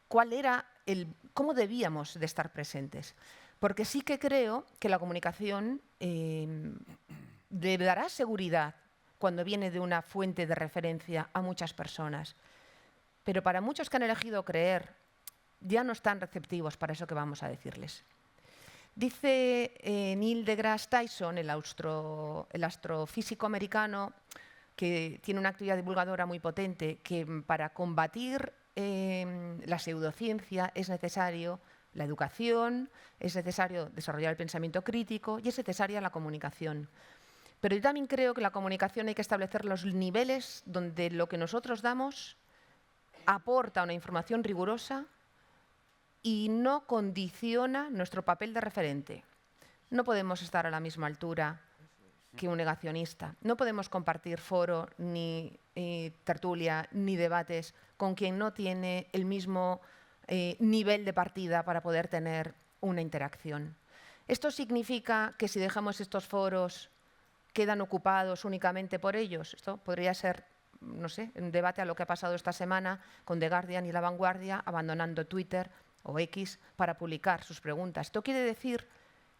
cómo debíamos de estar presentes. Porque sí que creo que la comunicación le dará seguridad cuando viene de una fuente de referencia a muchas personas. Pero para muchos que han elegido creer, ya no están receptivos para eso que vamos a decirles. Dice Neil deGrasse Tyson, el astrofísico americano, que tiene una actividad divulgadora muy potente, que para combatir la pseudociencia es necesario la educación, es necesario desarrollar el pensamiento crítico y es necesaria la comunicación. Pero yo también creo que la comunicación hay que establecer los niveles donde lo que nosotros damos aporta una información rigurosa y no condiciona nuestro papel de referente. No podemos estar a la misma altura que un negacionista. No podemos compartir foro, ni tertulia, ni debates con quien no tiene el mismo nivel de partida para poder tener una interacción. ¿Esto significa que si dejamos estos foros quedan ocupados únicamente por ellos? Esto podría ser, no sé, un debate a lo que ha pasado esta semana con The Guardian y La Vanguardia abandonando Twitter o X para publicar sus preguntas. ¿Esto quiere decir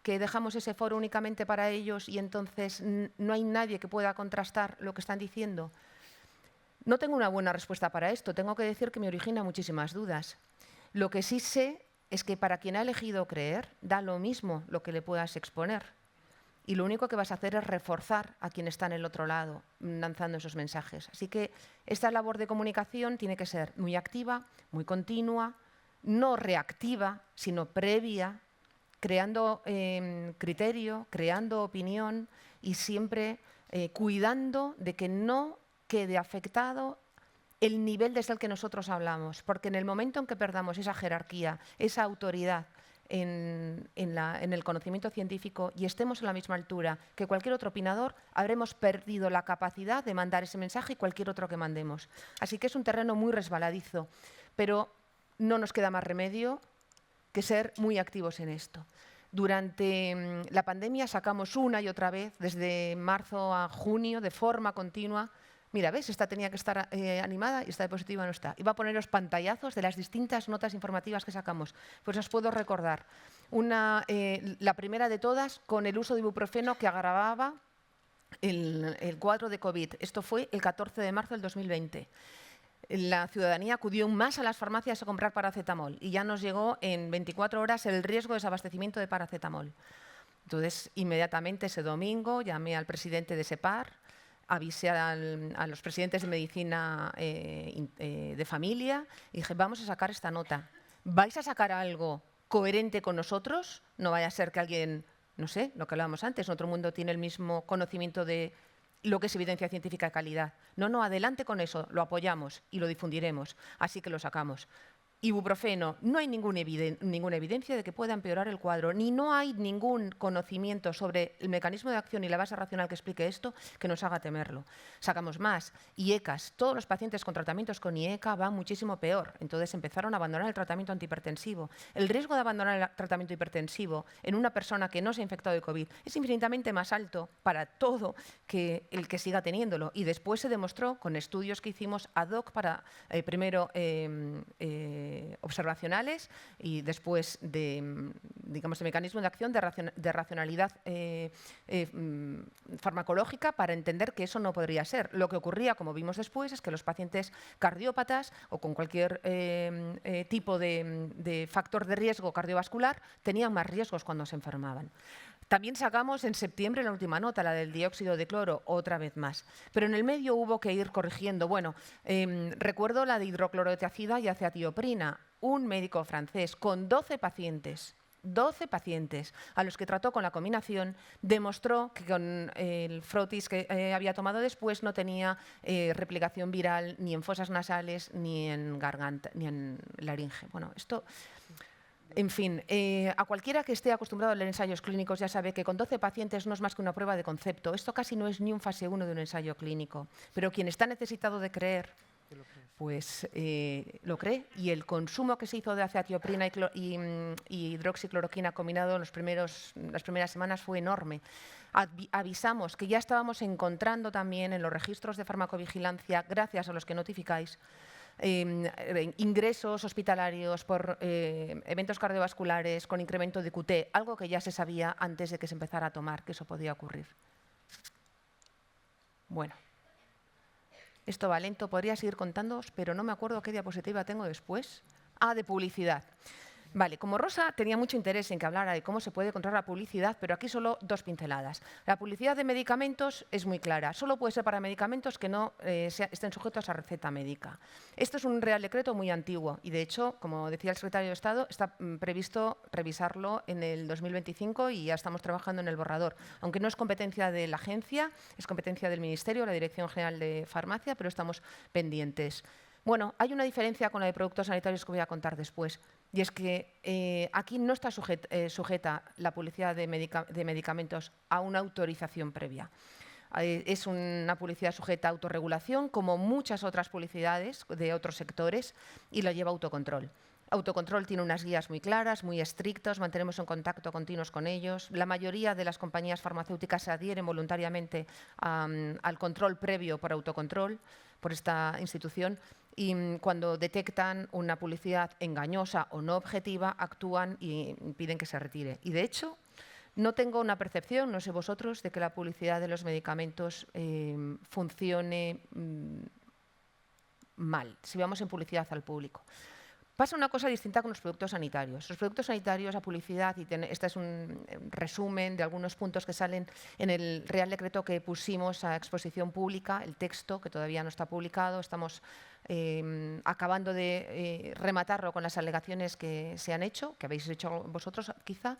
que dejamos ese foro únicamente para ellos y entonces no hay nadie que pueda contrastar lo que están diciendo? No tengo una buena respuesta para esto. Tengo que decir que me origina muchísimas dudas. Lo que sí sé es que para quien ha elegido creer, da lo mismo lo que le puedas exponer. Y lo único que vas a hacer es reforzar a quien está en el otro lado, lanzando esos mensajes. Así que esta labor de comunicación tiene que ser muy activa, muy continua, no reactiva, sino previa, creando criterio, creando opinión y siempre cuidando de que no quede afectado el nivel desde el que nosotros hablamos, porque en el momento en que perdamos esa jerarquía, esa autoridad en el conocimiento científico y estemos a la misma altura que cualquier otro opinador, habremos perdido la capacidad de mandar ese mensaje y cualquier otro que mandemos. Así que es un terreno muy resbaladizo, pero no nos queda más remedio que ser muy activos en esto. Durante la pandemia sacamos una y otra vez, desde marzo a junio, de forma continua. Mira, ¿ves? Esta tenía que estar animada y esta diapositiva no está. Iba a poneros pantallazos de las distintas notas informativas que sacamos. Pues os puedo recordar. La primera de todas, con el uso de ibuprofeno que agravaba el cuadro de COVID. Esto fue el 14 de marzo del 2020. La ciudadanía acudió más a las farmacias a comprar paracetamol y ya nos llegó en 24 horas el riesgo de desabastecimiento de paracetamol. Entonces, inmediatamente ese domingo llamé al presidente de SEPAR, avisé a los presidentes de medicina de familia y dije, vamos a sacar esta nota. ¿Vais a sacar algo coherente con nosotros? No vaya a ser que alguien, no sé, lo que hablábamos antes, en otro mundo tiene el mismo conocimiento de lo que es evidencia científica de calidad. No, adelante con eso, lo apoyamos y lo difundiremos, así que lo sacamos. Ibuprofeno, no hay ninguna evidencia de que pueda empeorar el cuadro, ni no hay ningún conocimiento sobre el mecanismo de acción y la base racional que explique esto que nos haga temerlo. Sacamos más. IECAs, todos los pacientes con tratamientos con IECA van muchísimo peor, entonces empezaron a abandonar el tratamiento antihipertensivo. El riesgo de abandonar el tratamiento hipertensivo en una persona que no se ha infectado de COVID es infinitamente más alto para todo que el que siga teniéndolo. Y después se demostró con estudios que hicimos ad hoc para, primero, observacionales y después de, digamos, de mecanismo de acción de racionalidad farmacológica para entender que eso no podría ser. Lo que ocurría, como vimos después, es que los pacientes cardiópatas o con cualquier tipo de factor de riesgo cardiovascular tenían más riesgos cuando se enfermaban. También sacamos en septiembre la última nota, la del dióxido de cloro, otra vez más. Pero en el medio hubo que ir corrigiendo. Bueno, recuerdo la de hidroclorotiazida y aceatioprina. Un médico francés con 12 pacientes a los que trató con la combinación, demostró que con el frotis que había tomado después no tenía replicación viral ni en fosas nasales, ni en garganta, ni en laringe. Bueno, esto... En fin, a cualquiera que esté acostumbrado a leer ensayos clínicos ya sabe que con 12 pacientes no es más que una prueba de concepto. Esto casi no es ni un fase 1 de un ensayo clínico. Pero quien está necesitado de creer, pues lo cree. Y el consumo que se hizo de aceatioprina y hidroxicloroquina combinado en las primeras semanas fue enorme. Avisamos que ya estábamos encontrando también en los registros de farmacovigilancia, gracias a los que notificáis, ingresos hospitalarios por eventos cardiovasculares con incremento de QT, algo que ya se sabía antes de que se empezara a tomar, que eso podía ocurrir. Bueno, esto va lento, podría seguir contándoos, pero no me acuerdo qué diapositiva tengo después. Ah, de publicidad. Vale, como Rosa tenía mucho interés en que hablara de cómo se puede controlar la publicidad, pero aquí solo 2 pinceladas. La publicidad de medicamentos es muy clara. Solo puede ser para medicamentos que no estén sujetos a receta médica. Esto es un Real Decreto muy antiguo y, de hecho, como decía el secretario de Estado, está previsto revisarlo en el 2025 y ya estamos trabajando en el borrador. Aunque no es competencia de la agencia, es competencia del Ministerio, la Dirección General de Farmacia, pero estamos pendientes. Bueno, hay una diferencia con la de productos sanitarios que voy a contar después, y es que aquí no está sujeta la publicidad de medicamentos a una autorización previa. Es una publicidad sujeta a autorregulación, como muchas otras publicidades de otros sectores, y lo lleva autocontrol. Autocontrol tiene unas guías muy claras, muy estrictas, mantenemos en contacto continuos con ellos. La mayoría de las compañías farmacéuticas se adhieren voluntariamente al control previo por autocontrol, por esta institución, y cuando detectan una publicidad engañosa o no objetiva, actúan y piden que se retire. Y de hecho, no tengo una percepción, no sé vosotros, de que la publicidad de los medicamentos funcione mal, si vamos en publicidad al público. Pasa una cosa distinta con los productos sanitarios. Los productos sanitarios, la publicidad, y este es un resumen de algunos puntos que salen en el Real Decreto que pusimos a exposición pública, el texto, que todavía no está publicado. Estamos acabando de rematarlo con las alegaciones que se han hecho, que habéis hecho vosotros quizá,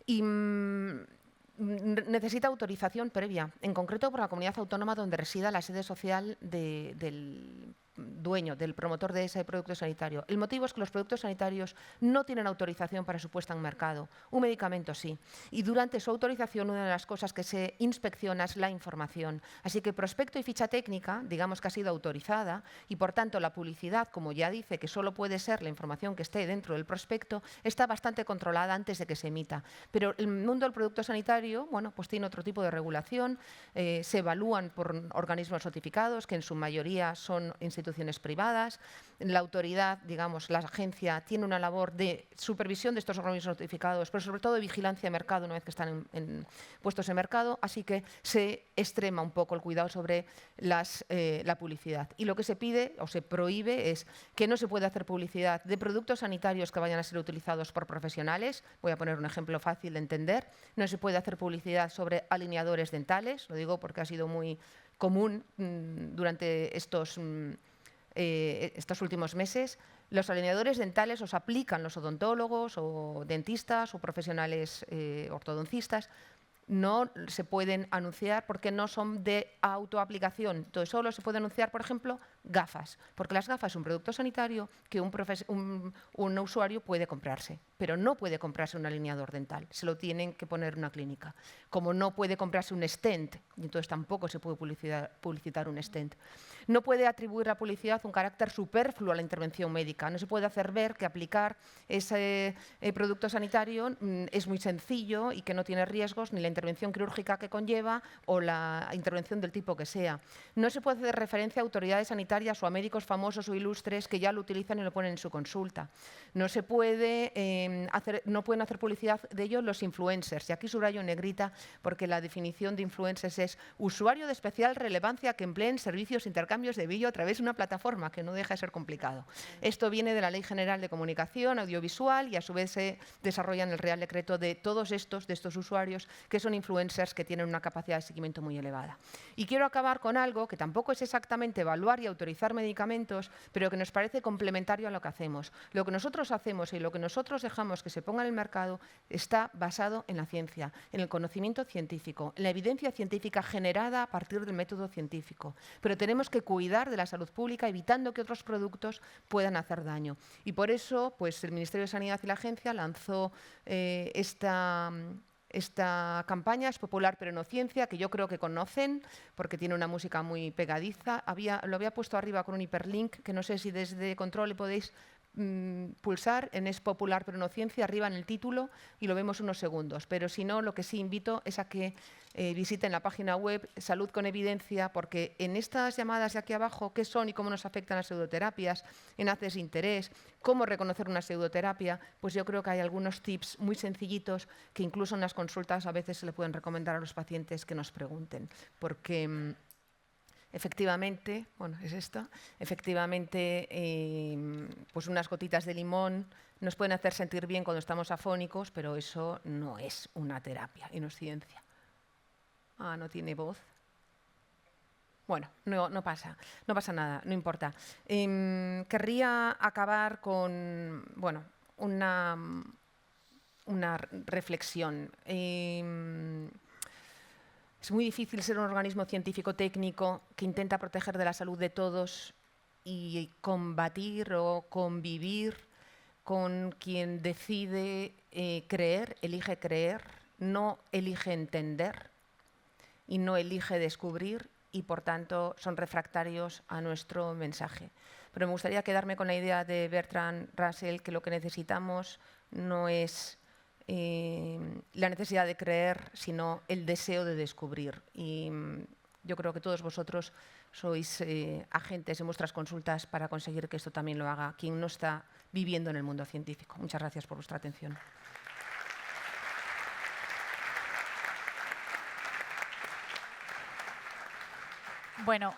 y necesita autorización previa, en concreto por la comunidad autónoma donde resida la sede social del dueño, del promotor de ese producto sanitario. El motivo es que los productos sanitarios no tienen autorización para su puesta en mercado. Un medicamento sí. Y durante su autorización, una de las cosas que se inspecciona es la información. Así que el prospecto y ficha técnica, digamos que ha sido autorizada, y por tanto la publicidad, como ya dice, que solo puede ser la información que esté dentro del prospecto, está bastante controlada antes de que se emita. Pero el mundo del producto sanitario, bueno, pues tiene otro tipo de regulación, se evalúan por organismos notificados, que en su mayoría son instituciones privadas. La autoridad, digamos, la agencia, tiene una labor de supervisión de estos organismos notificados, pero sobre todo de vigilancia de mercado una vez que están puestos en mercado, así que se extrema un poco el cuidado sobre la publicidad. Y lo que se pide o se prohíbe es que no se puede hacer publicidad de productos sanitarios que vayan a ser utilizados por profesionales. Voy a poner un ejemplo fácil de entender. No se puede hacer publicidad sobre alineadores dentales, lo digo porque ha sido muy común durante estos últimos meses. Los alineadores dentales los aplican los odontólogos o dentistas o profesionales ortodoncistas. No se pueden anunciar porque no son de autoaplicación. Entonces, solo se puede anunciar, por ejemplo, gafas, porque las gafas son un producto sanitario que un usuario puede comprarse, pero no puede comprarse un alineador dental, se lo tienen que poner en una clínica. Como no puede comprarse un stent, y entonces tampoco se puede publicitar un stent. No puede atribuir la publicidad un carácter superfluo a la intervención médica. No se puede hacer ver que aplicar ese producto sanitario es muy sencillo y que no tiene riesgos ni la intervención quirúrgica que conlleva o la intervención del tipo que sea. No se puede hacer referencia a autoridades sanitarias o a médicos famosos o ilustres que ya lo utilizan y lo ponen en su consulta. No se puede no pueden hacer publicidad de ello los influencers. Y aquí subrayo en negrita porque la definición de influencers es usuario de especial relevancia que empleen servicios de intercambios de vídeo a través de una plataforma, que no deja de ser complicado. Esto viene de la Ley General de Comunicación Audiovisual y a su vez se desarrolla en el Real Decreto de todos estos usuarios que son influencers que tienen una capacidad de seguimiento muy elevada. Y quiero acabar con algo que tampoco es exactamente evaluar y autorizar medicamentos, pero que nos parece complementario a lo que hacemos. Lo que nosotros hacemos y lo que nosotros dejamos que se ponga en el mercado está basado en la ciencia, en el conocimiento científico, en la evidencia científica generada a partir del método científico. Pero tenemos que cuidar de la salud pública evitando que otros productos puedan hacer daño. Y por eso, pues, el Ministerio de Sanidad y la Agencia lanzó esta campaña, Es Popular pero no Ciencia, que yo creo que conocen porque tiene una música muy pegadiza. Lo había puesto arriba con un hiperlink que no sé si desde control le podéis pulsar en Es Popular pero no Ciencia arriba en el título y lo vemos unos segundos. Pero si no, lo que sí invito es a que visiten la página web Salud con Evidencia, porque en estas llamadas de aquí abajo, qué son y cómo nos afectan las pseudoterapias, enlaces de interés, cómo reconocer una pseudoterapia, pues yo creo que hay algunos tips muy sencillitos que incluso en las consultas a veces se le pueden recomendar a los pacientes que nos pregunten, porque efectivamente, bueno, es esto, efectivamente, pues unas gotitas de limón nos pueden hacer sentir bien cuando estamos afónicos, pero eso no es una terapia y no es ciencia. Ah, no tiene voz. Bueno, no pasa nada, no importa. Querría acabar con, bueno, una reflexión. Es muy difícil ser un organismo científico-técnico que intenta proteger de la salud de todos y combatir o convivir con quien decide creer, elige creer, no elige entender y no elige descubrir y, por tanto, son refractarios a nuestro mensaje. Pero me gustaría quedarme con la idea de Bertrand Russell, que lo que necesitamos no es la necesidad de creer, sino el deseo de descubrir. Y yo creo que todos vosotros sois agentes en vuestras consultas para conseguir que esto también lo haga quien no está viviendo en el mundo científico. Muchas gracias por vuestra atención. Bueno,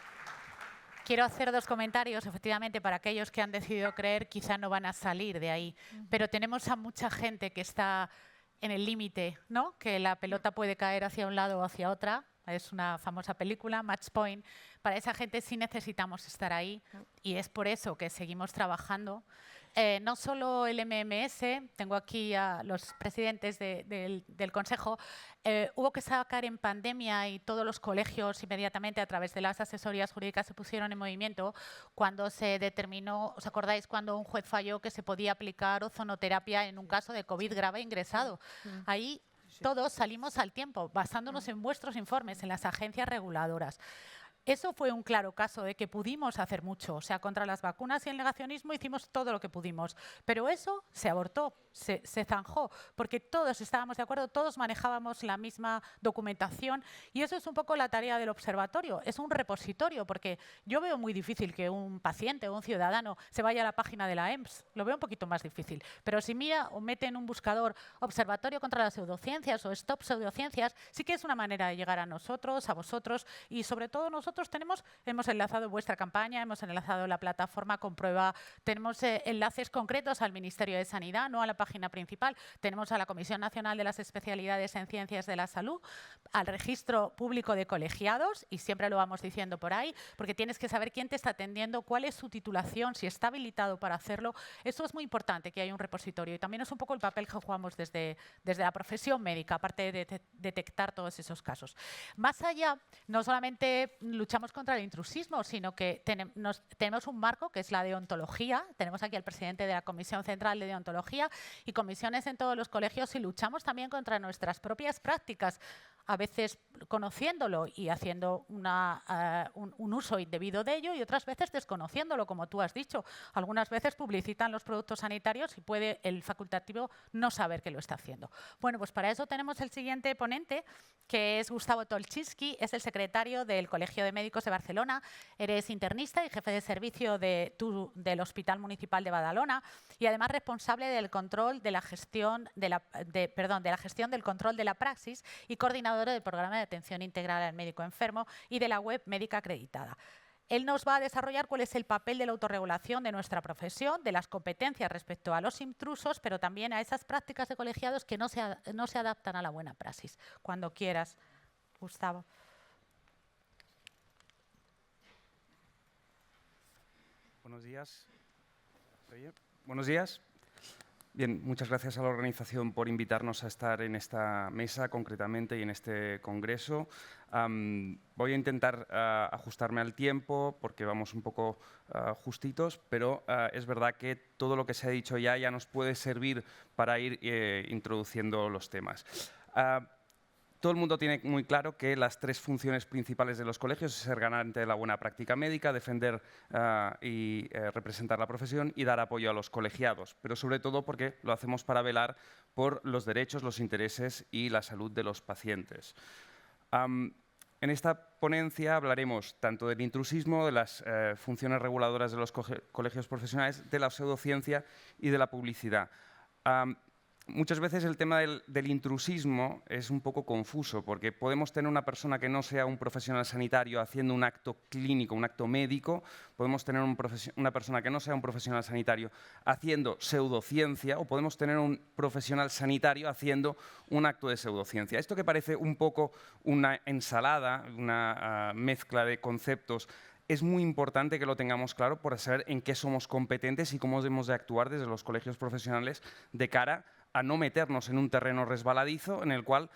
quiero hacer dos comentarios. Efectivamente, para aquellos que han decidido creer, quizá no van a salir de ahí. Pero tenemos a mucha gente que está en el límite, ¿no? Que la pelota puede caer hacia un lado o hacia otra. Es una famosa película, Match Point. Para esa gente sí necesitamos estar ahí y es por eso que seguimos trabajando. no solo el MMS, tengo aquí a los presidentes del Consejo, hubo que sacar en pandemia y todos los colegios inmediatamente a través de las asesorías jurídicas se pusieron en movimiento cuando se determinó, ¿os acordáis cuando un juez falló que se podía aplicar ozonoterapia en un caso de COVID grave ingresado? Ahí todos salimos al tiempo, basándonos en vuestros informes, en las agencias reguladoras. Eso fue un claro caso de que pudimos hacer mucho. O sea, contra las vacunas y el negacionismo hicimos todo lo que pudimos. Pero eso se abortó, se zanjó, porque todos estábamos de acuerdo, todos manejábamos la misma documentación. Y eso es un poco la tarea del observatorio. Es un repositorio, porque yo veo muy difícil que un paciente o un ciudadano se vaya a la página de la EMS. Lo veo un poquito más difícil. Pero si mira o mete en un buscador Observatorio contra las pseudociencias o Stop Pseudociencias, sí que es una manera de llegar a nosotros, a vosotros y sobre todo nosotros hemos enlazado vuestra campaña, hemos enlazado la plataforma Comprueba, tenemos enlaces concretos al Ministerio de Sanidad, no a la página principal, tenemos a la Comisión Nacional de las Especialidades en Ciencias de la Salud, al Registro Público de Colegiados, y siempre lo vamos diciendo por ahí, porque tienes que saber quién te está atendiendo, cuál es su titulación, si está habilitado para hacerlo. Eso es muy importante, que haya un repositorio. Y también es un poco el papel que jugamos desde la profesión médica, aparte de detectar todos esos casos. Más allá, no solamente luchamos contra el intrusismo, sino que tenemos un marco que es la deontología. Tenemos aquí al presidente de la Comisión Central de Deontología y comisiones en todos los colegios y luchamos también contra nuestras propias prácticas, a veces conociéndolo y haciendo un uso indebido de ello y otras veces desconociéndolo, como tú has dicho. Algunas veces publicitan los productos sanitarios y puede el facultativo no saber que lo está haciendo. Bueno, pues para eso tenemos el siguiente ponente, que es Gustavo Tolchinsky, es el secretario del Colegio de Médicos de Barcelona, eres internista y jefe de servicio del Hospital Municipal de Badalona y además responsable del control de la gestión de la gestión del control de la praxis y coordinador del programa de atención integral al médico enfermo y de la web médica acreditada. Él nos va a desarrollar cuál es el papel de la autorregulación de nuestra profesión, de las competencias respecto a los intrusos, pero también a esas prácticas de colegiados que no se adaptan a la buena praxis. Cuando quieras, Gustavo. Buenos días. Buenos días. Bien, muchas gracias a la organización por invitarnos a estar en esta mesa concretamente y en este congreso. Voy a intentar ajustarme al tiempo porque vamos un poco justitos, pero es verdad que todo lo que se ha dicho ya nos puede servir para ir introduciendo los temas. Todo el mundo tiene muy claro que las tres funciones principales de los colegios es ser garante de la buena práctica médica, defender y representar la profesión y dar apoyo a los colegiados, pero sobre todo porque lo hacemos para velar por los derechos, los intereses y la salud de los pacientes. En esta ponencia hablaremos tanto del intrusismo, de las funciones reguladoras de los colegios profesionales, de la pseudociencia y de la publicidad. Muchas veces el tema del intrusismo es un poco confuso porque podemos tener una persona que no sea un profesional sanitario haciendo un acto clínico, un acto médico, podemos tener una persona que no sea un profesional sanitario haciendo pseudociencia o podemos tener un profesional sanitario haciendo un acto de pseudociencia. Esto que parece un poco una ensalada, una mezcla de conceptos, es muy importante que lo tengamos claro para saber en qué somos competentes y cómo debemos de actuar desde los colegios profesionales de cara a no meternos en un terreno resbaladizo en el cual,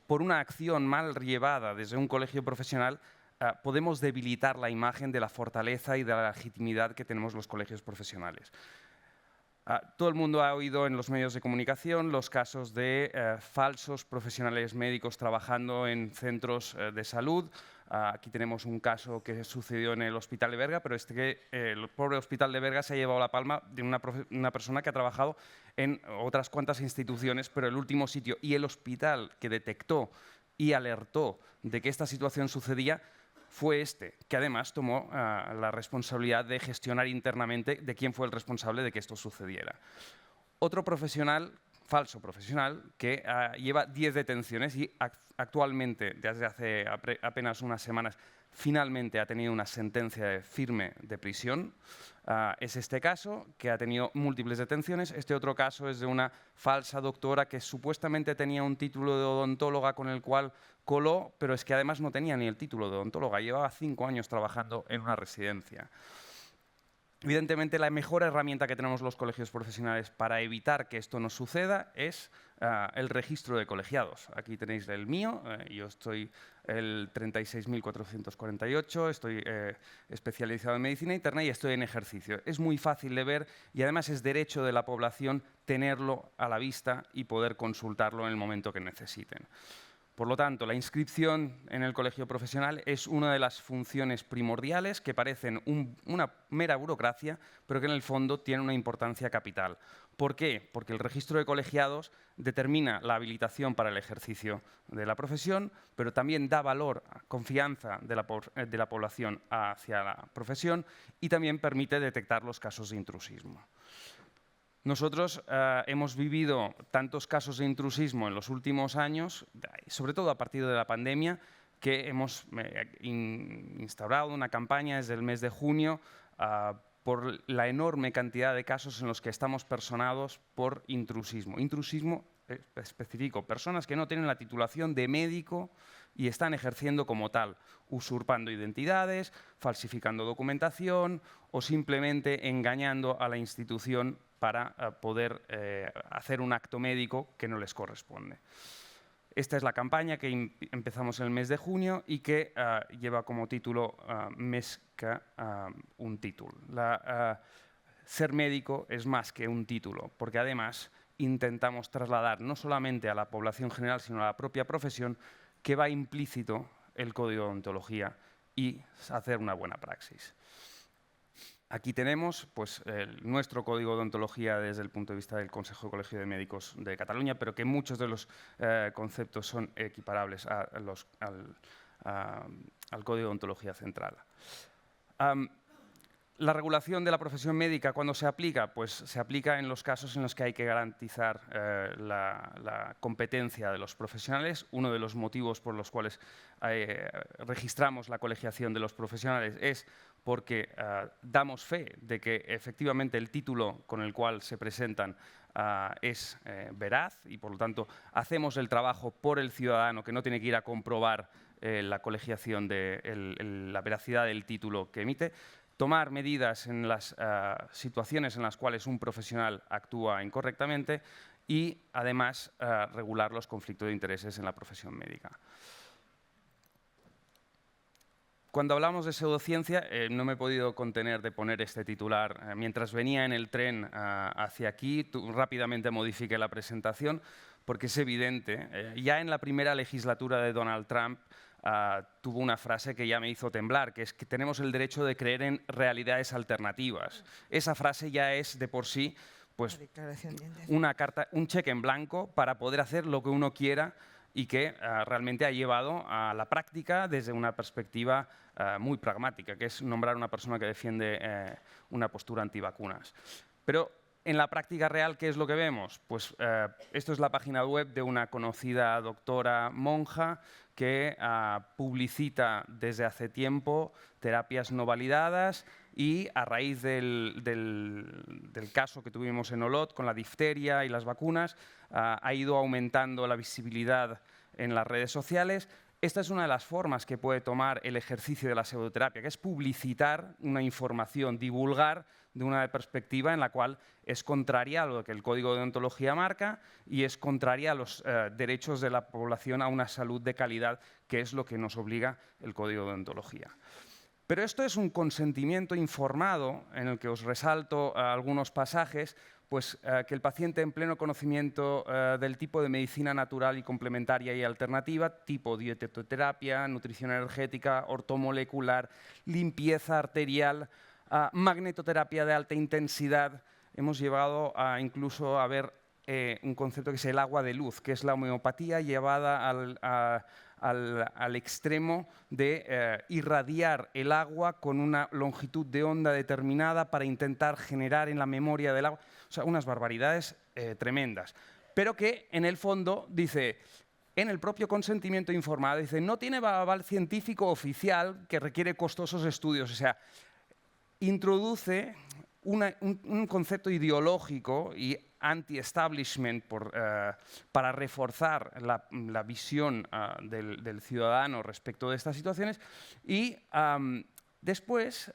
por una acción mal llevada desde un colegio profesional, podemos debilitar la imagen de la fortaleza y de la legitimidad que tenemos los colegios profesionales. Todo el mundo ha oído en los medios de comunicación los casos de falsos profesionales médicos trabajando en centros de salud. Aquí tenemos un caso que sucedió en el Hospital de Berga, pero el pobre Hospital de Berga se ha llevado la palma de una persona que ha trabajado en otras cuantas instituciones, pero el último sitio y el hospital que detectó y alertó de que esta situación sucedía fue este, que además tomó la responsabilidad de gestionar internamente de quién fue el responsable de que esto sucediera. Otro profesional, falso profesional, que lleva 10 detenciones y actualmente, desde hace apenas unas semanas, finalmente ha tenido una sentencia firme de prisión. Es este caso, que ha tenido múltiples detenciones. Este otro caso es de una falsa doctora que supuestamente tenía un título de odontóloga con el cual coló, pero es que además no tenía ni el título de odontóloga. Llevaba 5 años trabajando en una residencia. Evidentemente, la mejor herramienta que tenemos los colegios profesionales para evitar que esto nos suceda es el registro de colegiados. Aquí tenéis el mío, yo estoy el 36.448, estoy especializado en medicina interna y estoy en ejercicio. Es muy fácil de ver y además es derecho de la población tenerlo a la vista y poder consultarlo en el momento que necesiten. Por lo tanto, la inscripción en el colegio profesional es una de las funciones primordiales que parecen una mera burocracia, pero que en el fondo tiene una importancia capital. ¿Por qué? Porque el registro de colegiados determina la habilitación para el ejercicio de la profesión, pero también da valor, confianza de la población hacia la profesión y también permite detectar los casos de intrusismo. Nosotros hemos vivido tantos casos de intrusismo en los últimos años, sobre todo a partir de la pandemia, que hemos instaurado una campaña desde el mes de junio por la enorme cantidad de casos en los que estamos personados por intrusismo. Intrusismo específico, personas que no tienen la titulación de médico y están ejerciendo como tal, usurpando identidades, falsificando documentación o simplemente engañando a la institución para poder hacer un acto médico que no les corresponde. Esta es la campaña que empezamos en el mes de junio y que lleva como título Més que un títol. Ser médico es más que un título, porque además intentamos trasladar no solamente a la población general, sino a la propia profesión, que va implícito el código de ontología y hacer una buena praxis. Aquí tenemos pues, nuestro código de ontología desde el punto de vista del Consejo de Colegio de Médicos de Cataluña, pero que muchos de los conceptos son equiparables al código de ontología central. La regulación de la profesión médica, ¿cuándo se aplica? Pues se aplica en los casos en los que hay que garantizar la competencia de los profesionales. Uno de los motivos por los cuales registramos la colegiación de los profesionales es porque damos fe de que efectivamente el título con el cual se presentan es veraz y, por lo tanto, hacemos el trabajo por el ciudadano que no tiene que ir a comprobar la colegiación la veracidad del título que emite. Tomar medidas en las situaciones en las cuales un profesional actúa incorrectamente y, además, regular los conflictos de intereses en la profesión médica. Cuando hablamos de pseudociencia, no me he podido contener de poner este titular. Mientras venía en el tren hacia aquí, rápidamente modifiqué la presentación porque es evidente. Ya en la primera legislatura de Donald Trump tuvo una frase que ya me hizo temblar, que es que tenemos el derecho de creer en realidades alternativas. Esa frase ya es de por sí pues, una carta, un cheque en blanco para poder hacer lo que uno quiera y que realmente ha llevado a la práctica desde una perspectiva muy pragmática, que es nombrar a una persona que defiende una postura antivacunas. Pero en la práctica real, ¿qué es lo que vemos? Pues esto es la página web de una conocida doctora monja que publicita desde hace tiempo terapias no validadas y a raíz del caso que tuvimos en Olot con la difteria y las vacunas, ha ido aumentando la visibilidad en las redes sociales. Esta es una de las formas que puede tomar el ejercicio de la pseudoterapia, que es publicitar una información, divulgar de una perspectiva en la cual es contraria a lo que el Código de Ontología marca y es contraria a los derechos de la población a una salud de calidad, que es lo que nos obliga el Código de Ontología. Pero esto es un consentimiento informado en el que os resalto algunos pasajes, pues que el paciente en pleno conocimiento del tipo de medicina natural y complementaria y alternativa, tipo dietoterapia, nutrición energética, ortomolecular, limpieza arterial, magnetoterapia de alta intensidad, hemos llegado incluso a ver un concepto que es el agua de luz, que es la homeopatía llevada al extremo de irradiar el agua con una longitud de onda determinada para intentar generar en la memoria del agua, o sea, unas barbaridades tremendas. Pero que en el fondo dice, en el propio consentimiento informado, dice, no tiene aval científico oficial que requiere costosos estudios, o sea, introduce un concepto ideológico y anti-establishment para reforzar la visión del ciudadano respecto de estas situaciones y después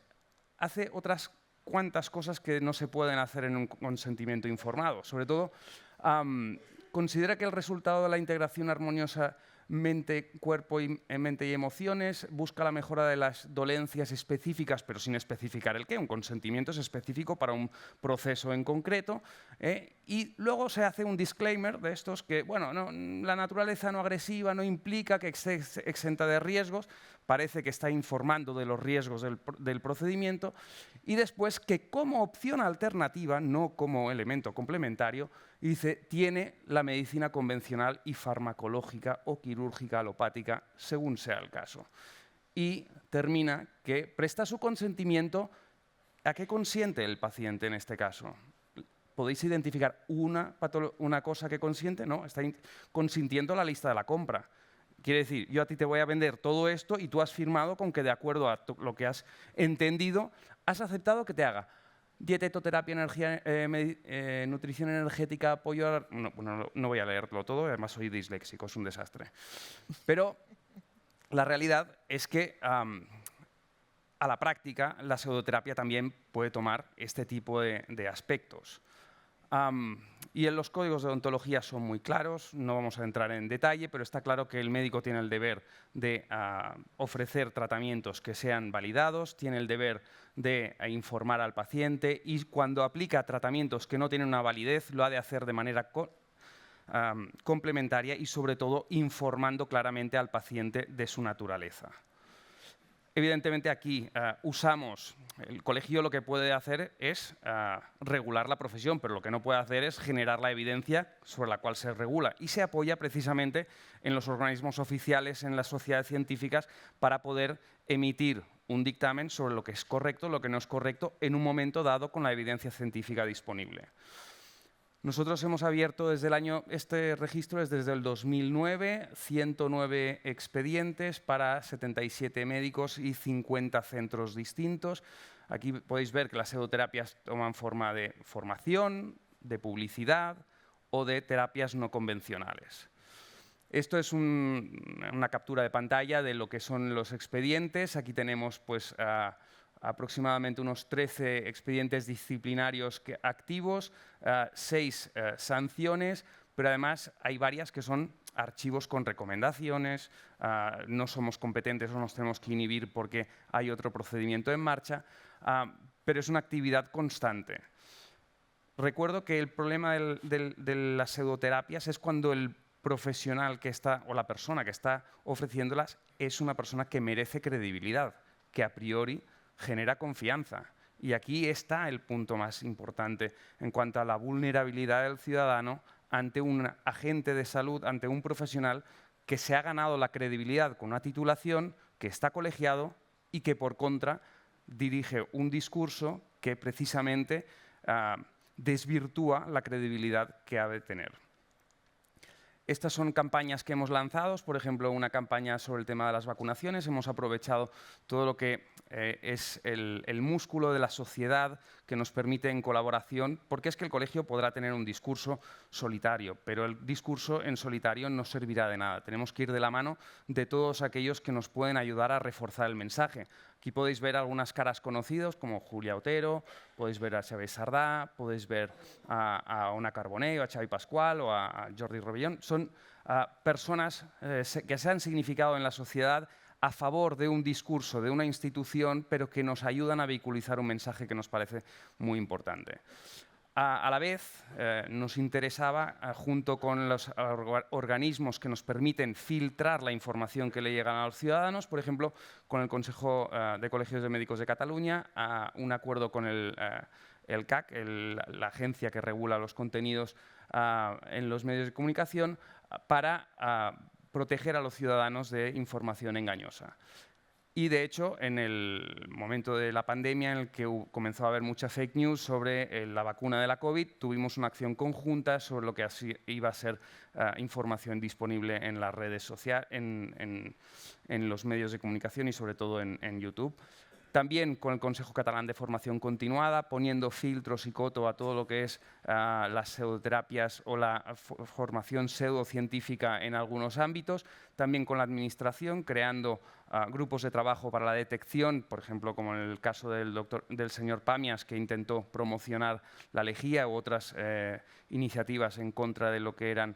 hace otras cuantas cosas que no se pueden hacer en un consentimiento informado. Sobre todo, considera que el resultado de la integración armoniosa mente y emociones busca la mejora de las dolencias específicas, pero sin especificar el qué. Un consentimiento es específico para un proceso en concreto. Y luego se hace un disclaimer de estos que, bueno, la naturaleza no agresiva no implica que esté exenta de riesgos. Parece que está informando de los riesgos del procedimiento. Y después que como opción alternativa, no como elemento complementario, dice, tiene la medicina convencional y farmacológica o quirúrgica alopática, según sea el caso. Y termina que presta su consentimiento. ¿A qué consiente el paciente en este caso? ¿Podéis identificar una cosa que consiente? No, está consintiendo la lista de la compra. Quiere decir, yo a ti te voy a vender todo esto y tú has firmado con que de acuerdo a lo que has entendido, has aceptado que te haga dietetoterapia, nutrición energética, apoyo... No voy a leerlo todo, además soy disléxico, es un desastre. Pero la realidad es que a la práctica la pseudoterapia también puede tomar este tipo de aspectos. Y en los códigos de odontología son muy claros, no vamos a entrar en detalle, pero está claro que el médico tiene el deber de ofrecer tratamientos que sean validados, tiene el deber de informar al paciente y cuando aplica tratamientos que no tienen una validez lo ha de hacer de manera complementaria y sobre todo informando claramente al paciente de su naturaleza. Evidentemente aquí el colegio lo que puede hacer es regular la profesión, pero lo que no puede hacer es generar la evidencia sobre la cual se regula y se apoya precisamente en los organismos oficiales, en las sociedades científicas, para poder emitir un dictamen sobre lo que es correcto, lo que no es correcto, en un momento dado con la evidencia científica disponible. Nosotros hemos abierto este registro es desde el 2009, 109 expedientes para 77 médicos y 50 centros distintos. Aquí podéis ver que las pseudoterapias toman forma de formación, de publicidad o de terapias no convencionales. Esto es una captura de pantalla de lo que son los expedientes. Aquí tenemos pues, aproximadamente unos 13 expedientes disciplinarios activos, 6 sanciones, pero además hay varias que son archivos con recomendaciones, no somos competentes o nos tenemos que inhibir porque hay otro procedimiento en marcha, pero es una actividad constante. Recuerdo que el problema de las pseudoterapias es cuando el profesional que está, o la persona que está ofreciéndolas, es una persona que merece credibilidad, que a priori genera confianza. Y aquí está el punto más importante en cuanto a la vulnerabilidad del ciudadano ante un agente de salud, ante un profesional que se ha ganado la credibilidad con una titulación, que está colegiado y que por contra dirige un discurso que precisamente desvirtúa la credibilidad que ha de tener. Estas son campañas que hemos lanzado, por ejemplo, una campaña sobre el tema de las vacunaciones. Hemos aprovechado todo lo que es el músculo de la sociedad que nos permite en colaboración, porque es que el colegio podrá tener un discurso solitario, pero el discurso en solitario no servirá de nada. Tenemos que ir de la mano de todos aquellos que nos pueden ayudar a reforzar el mensaje. Aquí podéis ver algunas caras conocidas como Julia Otero, podéis ver a Xavier Sardá, podéis ver a Ona Carbonell, a Xavi Pascual o a Jordi Rovellón. Son personas que se han significado en la sociedad a favor de un discurso, de una institución, pero que nos ayudan a vehiculizar un mensaje que nos parece muy importante. A la vez, nos interesaba, junto con los organismos que nos permiten filtrar la información que le llegan a los ciudadanos, por ejemplo, con el Consejo de Colegios de Médicos de Cataluña, un acuerdo con el CAC, la agencia que regula los contenidos en los medios de comunicación, para proteger a los ciudadanos de información engañosa. Y, de hecho, en el momento de la pandemia, en el que comenzó a haber mucha fake news sobre la vacuna de la COVID, tuvimos una acción conjunta sobre lo que así iba a ser información disponible en las redes sociales, en los medios de comunicación y, sobre todo, en YouTube. También con el Consejo Catalán de Formación Continuada, poniendo filtros y coto a todo lo que es las pseudoterapias o la formación pseudocientífica en algunos ámbitos. También con la Administración, creando grupos de trabajo para la detección, por ejemplo, como en el caso del señor Pamias, que intentó promocionar la lejía, u otras iniciativas en contra de lo que eran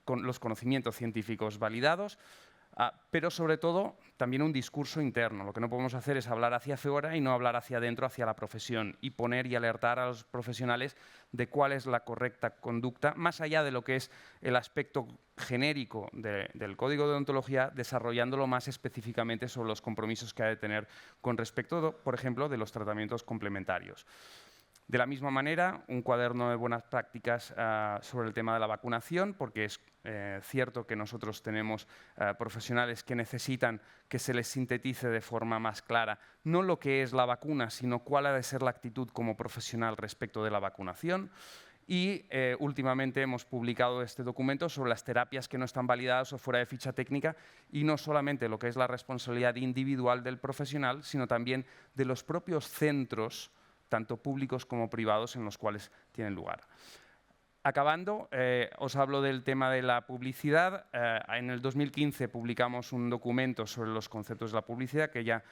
los conocimientos científicos validados. Pero sobre todo también un discurso interno. Lo que no podemos hacer es hablar hacia afuera y no hablar hacia adentro, hacia la profesión, y poner y alertar a los profesionales de cuál es la correcta conducta, más allá de lo que es el aspecto genérico del código de deontología, desarrollándolo más específicamente sobre los compromisos que ha de tener con respecto, por ejemplo, de los tratamientos complementarios. De la misma manera, un cuaderno de buenas prácticas sobre el tema de la vacunación, porque es cierto que nosotros tenemos profesionales que necesitan que se les sintetice de forma más clara no lo que es la vacuna, sino cuál ha de ser la actitud como profesional respecto de la vacunación. Y últimamente hemos publicado este documento sobre las terapias que no están validadas o fuera de ficha técnica, y no solamente lo que es la responsabilidad individual del profesional, sino también de los propios centros, tanto públicos como privados, en los cuales tienen lugar. Acabando, os hablo del tema de la publicidad. En el 2015 publicamos un documento sobre los conceptos de la publicidad, que ya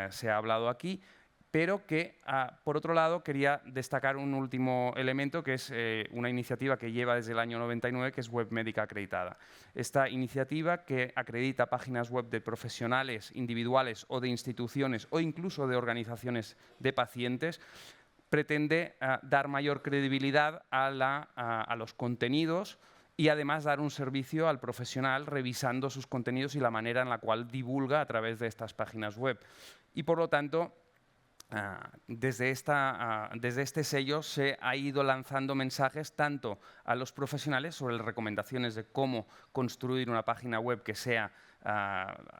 se ha hablado aquí, pero que, por otro lado, quería destacar un último elemento, que es una iniciativa que lleva desde el año 99, que es Web Médica Acreditada. Esta iniciativa, que acredita páginas web de profesionales individuales o de instituciones o incluso de organizaciones de pacientes, pretende dar mayor credibilidad a los contenidos y además dar un servicio al profesional revisando sus contenidos y la manera en la cual divulga a través de estas páginas web. Y por lo tanto, desde este sello se ha ido lanzando mensajes tanto a los profesionales sobre las recomendaciones de cómo construir una página web que sea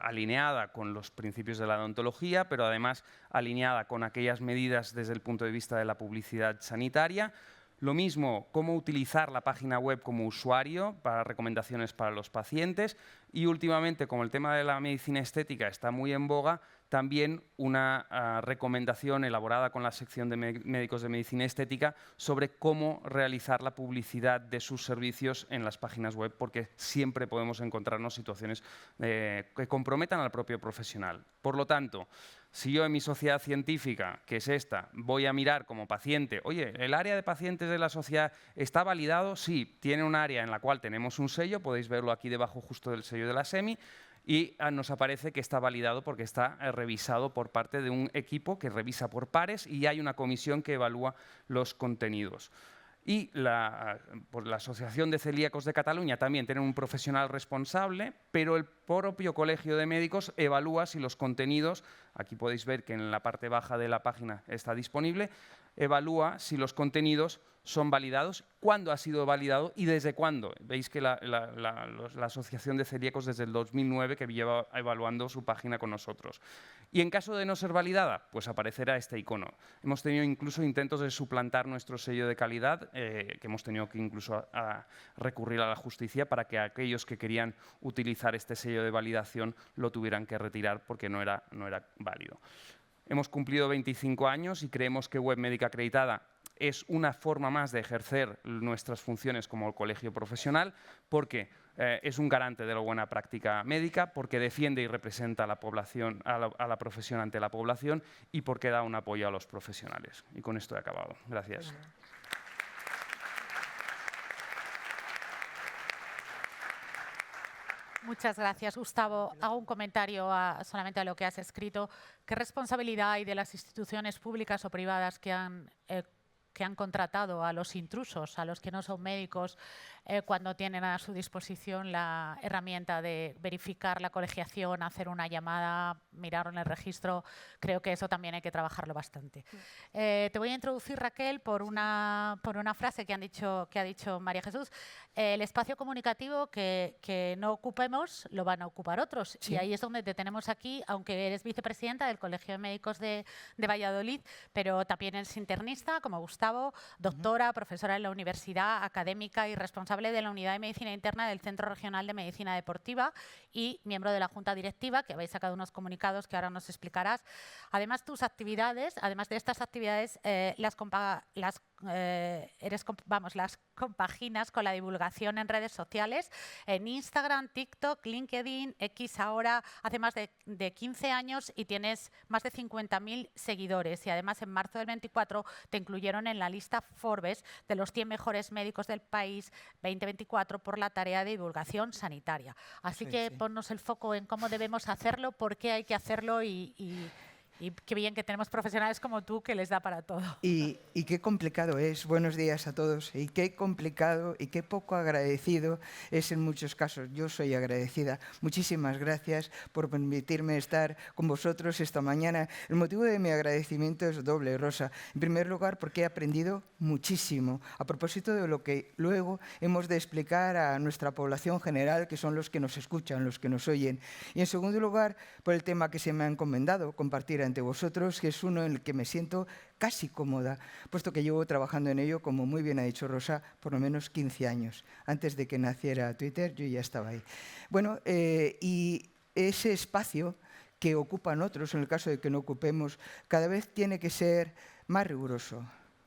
alineada con los principios de la deontología, pero además alineada con aquellas medidas desde el punto de vista de la publicidad sanitaria. Lo mismo, cómo utilizar la página web como usuario para recomendaciones para los pacientes. Y últimamente, como el tema de la medicina estética está muy en boga, también una recomendación elaborada con la sección de médicos de medicina estética sobre cómo realizar la publicidad de sus servicios en las páginas web, porque siempre podemos encontrarnos situaciones que comprometan al propio profesional. Por lo tanto, si yo en mi sociedad científica, que es esta, voy a mirar como paciente, oye, ¿el área de pacientes de la sociedad está validado? Sí, tiene un área en la cual tenemos un sello, podéis verlo aquí debajo justo del sello de la SEMI, y nos aparece que está validado porque está revisado por parte de un equipo que revisa por pares y hay una comisión que evalúa los contenidos. Y la Asociación de Celíacos de Cataluña también tiene un profesional responsable, pero el propio Colegio de Médicos evalúa si los contenidos, aquí podéis ver que en la parte baja de la página está disponible, evalúa si los contenidos son validados, cuándo ha sido validado y desde cuándo. Veis que la Asociación de Celíacos desde el 2009 que lleva evaluando su página con nosotros. Y en caso de no ser validada, pues aparecerá este icono. Hemos tenido incluso intentos de suplantar nuestro sello de calidad, que hemos tenido que incluso recurrir a la justicia para que aquellos que querían utilizar este sello de validación lo tuvieran que retirar porque no era válido. Hemos cumplido 25 años y creemos que Web Médica Acreditada es una forma más de ejercer nuestras funciones como colegio profesional, porque es un garante de la buena práctica médica, porque defiende y representa a la población, a la profesión ante la población, y porque da un apoyo a los profesionales. Y con esto he acabado. Gracias. Muchas gracias, Gustavo. Hago un comentario solamente a lo que has escrito. ¿Qué responsabilidad hay de las instituciones públicas o privadas que han contratado a los intrusos, a los que no son médicos, cuando tienen a su disposición la herramienta de verificar la colegiación, hacer una llamada, mirar en el registro? Creo que eso también hay que trabajarlo bastante. Te voy a introducir, Raquel, por una frase que ha dicho María Jesús. El espacio comunicativo que no ocupemos lo van a ocupar otros. Sí. Y ahí es donde te tenemos aquí, aunque eres vicepresidenta del Colegio de Médicos de Valladolid, pero también eres internista, como Gustavo, Gustavo, doctora, profesora en la universidad, académica y responsable de la Unidad de Medicina Interna del Centro Regional de Medicina Deportiva y miembro de la Junta Directiva, que habéis sacado unos comunicados que ahora nos explicarás. Además, tus actividades, además de estas actividades, las compaginas con la divulgación en redes sociales, en Instagram, TikTok, LinkedIn, X ahora, hace más de 15 años y tienes más de 50.000 seguidores. Y además en marzo del 24 te incluyeron en la lista Forbes de los 100 mejores médicos del país 2024 por la tarea de divulgación sanitaria. Así que ponnos el foco en cómo debemos hacerlo, por qué hay que hacerlo y qué bien que tenemos profesionales como tú que les da para todo. Y qué complicado es, buenos días a todos, y qué complicado y qué poco agradecido es en muchos casos. Yo soy agradecida. Muchísimas gracias por permitirme estar con vosotros esta mañana. El motivo de mi agradecimiento es doble, Rosa. En primer lugar, porque he aprendido muchísimo a propósito de lo que luego hemos de explicar a nuestra población general, que son los que nos escuchan, los que nos oyen. Y en segundo lugar, por el tema que se me ha encomendado, compartir ante vosotros, que es uno en el que me siento casi cómoda, puesto que llevo trabajando en ello, como muy bien ha dicho Rosa, por lo menos 15 años. Antes de que naciera Twitter, yo ya estaba ahí. Bueno, y ese espacio que ocupan otros, en el caso de que no ocupemos, cada vez tiene que ser más riguroso,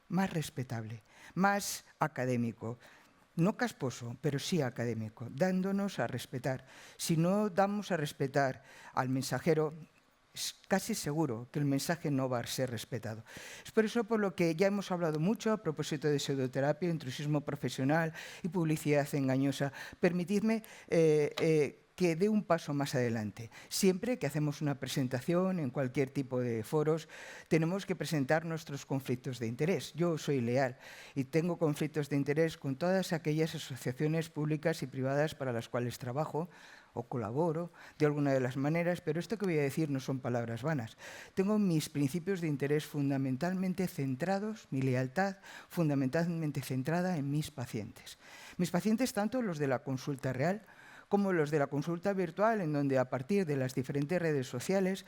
más respetable, más académico. No casposo, pero sí académico, dándonos a respetar. Si no damos a respetar al mensajero, es casi seguro que el mensaje no va a ser respetado. Es por eso por lo que ya hemos hablado mucho a propósito de pseudoterapia, intrusismo profesional y publicidad engañosa. Permitidme que dé un paso más adelante. Siempre que hacemos una presentación en cualquier tipo de foros, tenemos que presentar nuestros conflictos de interés. Yo soy leal y tengo conflictos de interés con todas aquellas asociaciones públicas y privadas para las cuales trabajo o colaboro de alguna de las maneras, pero esto que voy a decir no son palabras vanas. Tengo mis principios de interés fundamentalmente centrados, mi lealtad fundamentalmente centrada en mis pacientes. Mis pacientes, tanto los de la consulta real como los de la consulta virtual, en donde a partir de las diferentes redes sociales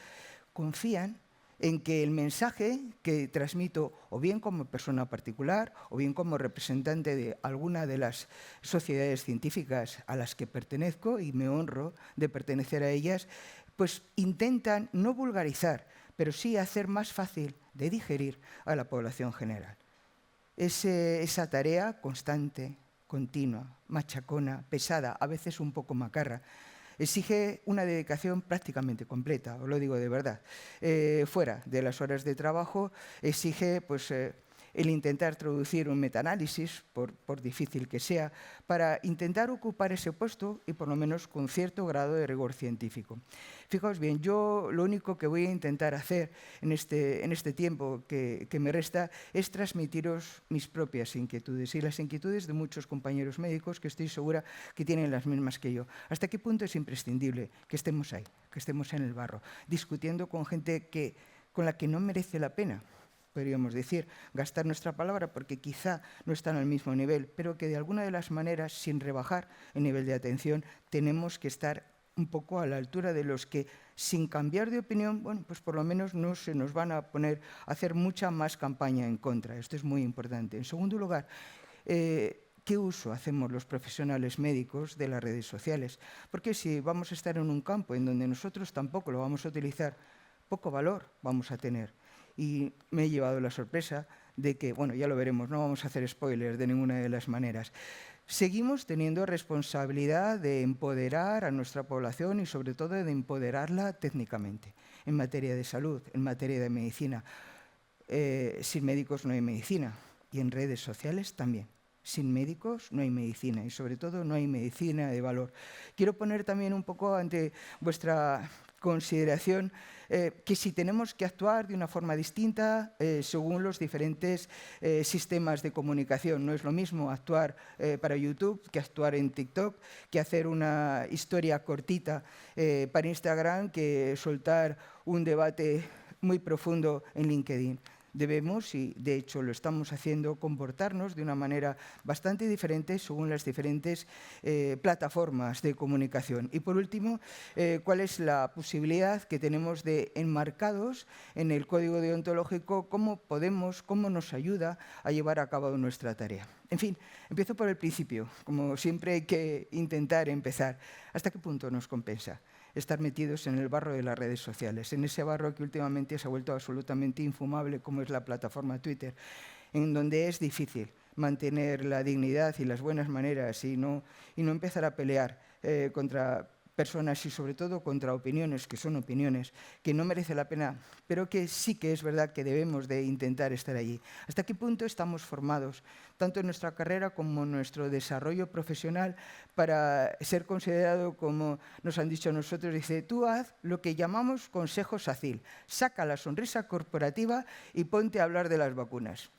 confían en que el mensaje que transmito, o bien como persona particular, o bien como representante de alguna de las sociedades científicas a las que pertenezco, y me honro de pertenecer a ellas, pues intentan no vulgarizar, pero sí hacer más fácil de digerir a la población general. Esa tarea constante, continua, machacona, pesada, a veces un poco macarra, exige una dedicación prácticamente completa, os lo digo de verdad. Fuera de las horas de trabajo, exige pues, el intentar traducir un metaanálisis, por difícil que sea, para intentar ocupar ese puesto y por lo menos con cierto grado de rigor científico. Fijaos bien, yo lo único que voy a intentar hacer en este tiempo que me resta es transmitiros mis propias inquietudes y las inquietudes de muchos compañeros médicos que estoy segura que tienen las mismas que yo. ¿Hasta qué punto es imprescindible que estemos ahí, que estemos en el barro, discutiendo con gente con la que no merece la pena, podríamos decir, gastar nuestra palabra porque quizá no están al mismo nivel, pero que de alguna de las maneras, sin rebajar el nivel de atención, tenemos que estar un poco a la altura de los que, sin cambiar de opinión, bueno, pues por lo menos no se nos van a poner a hacer mucha más campaña en contra. Esto es muy importante. En segundo lugar, ¿qué uso hacemos los profesionales médicos de las redes sociales? Porque si vamos a estar en un campo en donde nosotros tampoco lo vamos a utilizar, poco valor vamos a tener. Y me he llevado la sorpresa de que, bueno, ya lo veremos, no vamos a hacer spoilers de ninguna de las maneras. Seguimos teniendo responsabilidad de empoderar a nuestra población y sobre todo de empoderarla técnicamente, en materia de salud, en materia de medicina. Sin médicos no hay medicina y en redes sociales también. Sin médicos no hay medicina y sobre todo no hay medicina de valor. Quiero poner también un poco ante vuestra consideración que si tenemos que actuar de una forma distinta según los diferentes sistemas de comunicación. No es lo mismo actuar para YouTube que actuar en TikTok, que hacer una historia cortita para Instagram, que soltar un debate muy profundo en LinkedIn. debemos, y de hecho lo estamos haciendo, comportarnos de una manera bastante diferente según las diferentes plataformas de comunicación. Y por último, ¿cuál es la posibilidad que tenemos de, enmarcados en el código deontológico, cómo nos ayuda a llevar a cabo nuestra tarea? En fin, empiezo por el principio. Como siempre hay que intentar empezar. ¿Hasta qué punto nos compensa estar metidos en el barro de las redes sociales? En ese barro que últimamente se ha vuelto absolutamente infumable, como es la plataforma Twitter, en donde es difícil mantener la dignidad y las buenas maneras y no empezar a pelear contra personas y sobre todo contra opiniones que son opiniones, que no merece la pena, pero que sí que es verdad que debemos de intentar estar allí. ¿Hasta qué punto estamos formados, tanto en nuestra carrera como en nuestro desarrollo profesional, para ser considerado, como nos han dicho a nosotros, dice, tú haz lo que llamamos consejo SACIL, saca la sonrisa corporativa y ponte a hablar de las vacunas?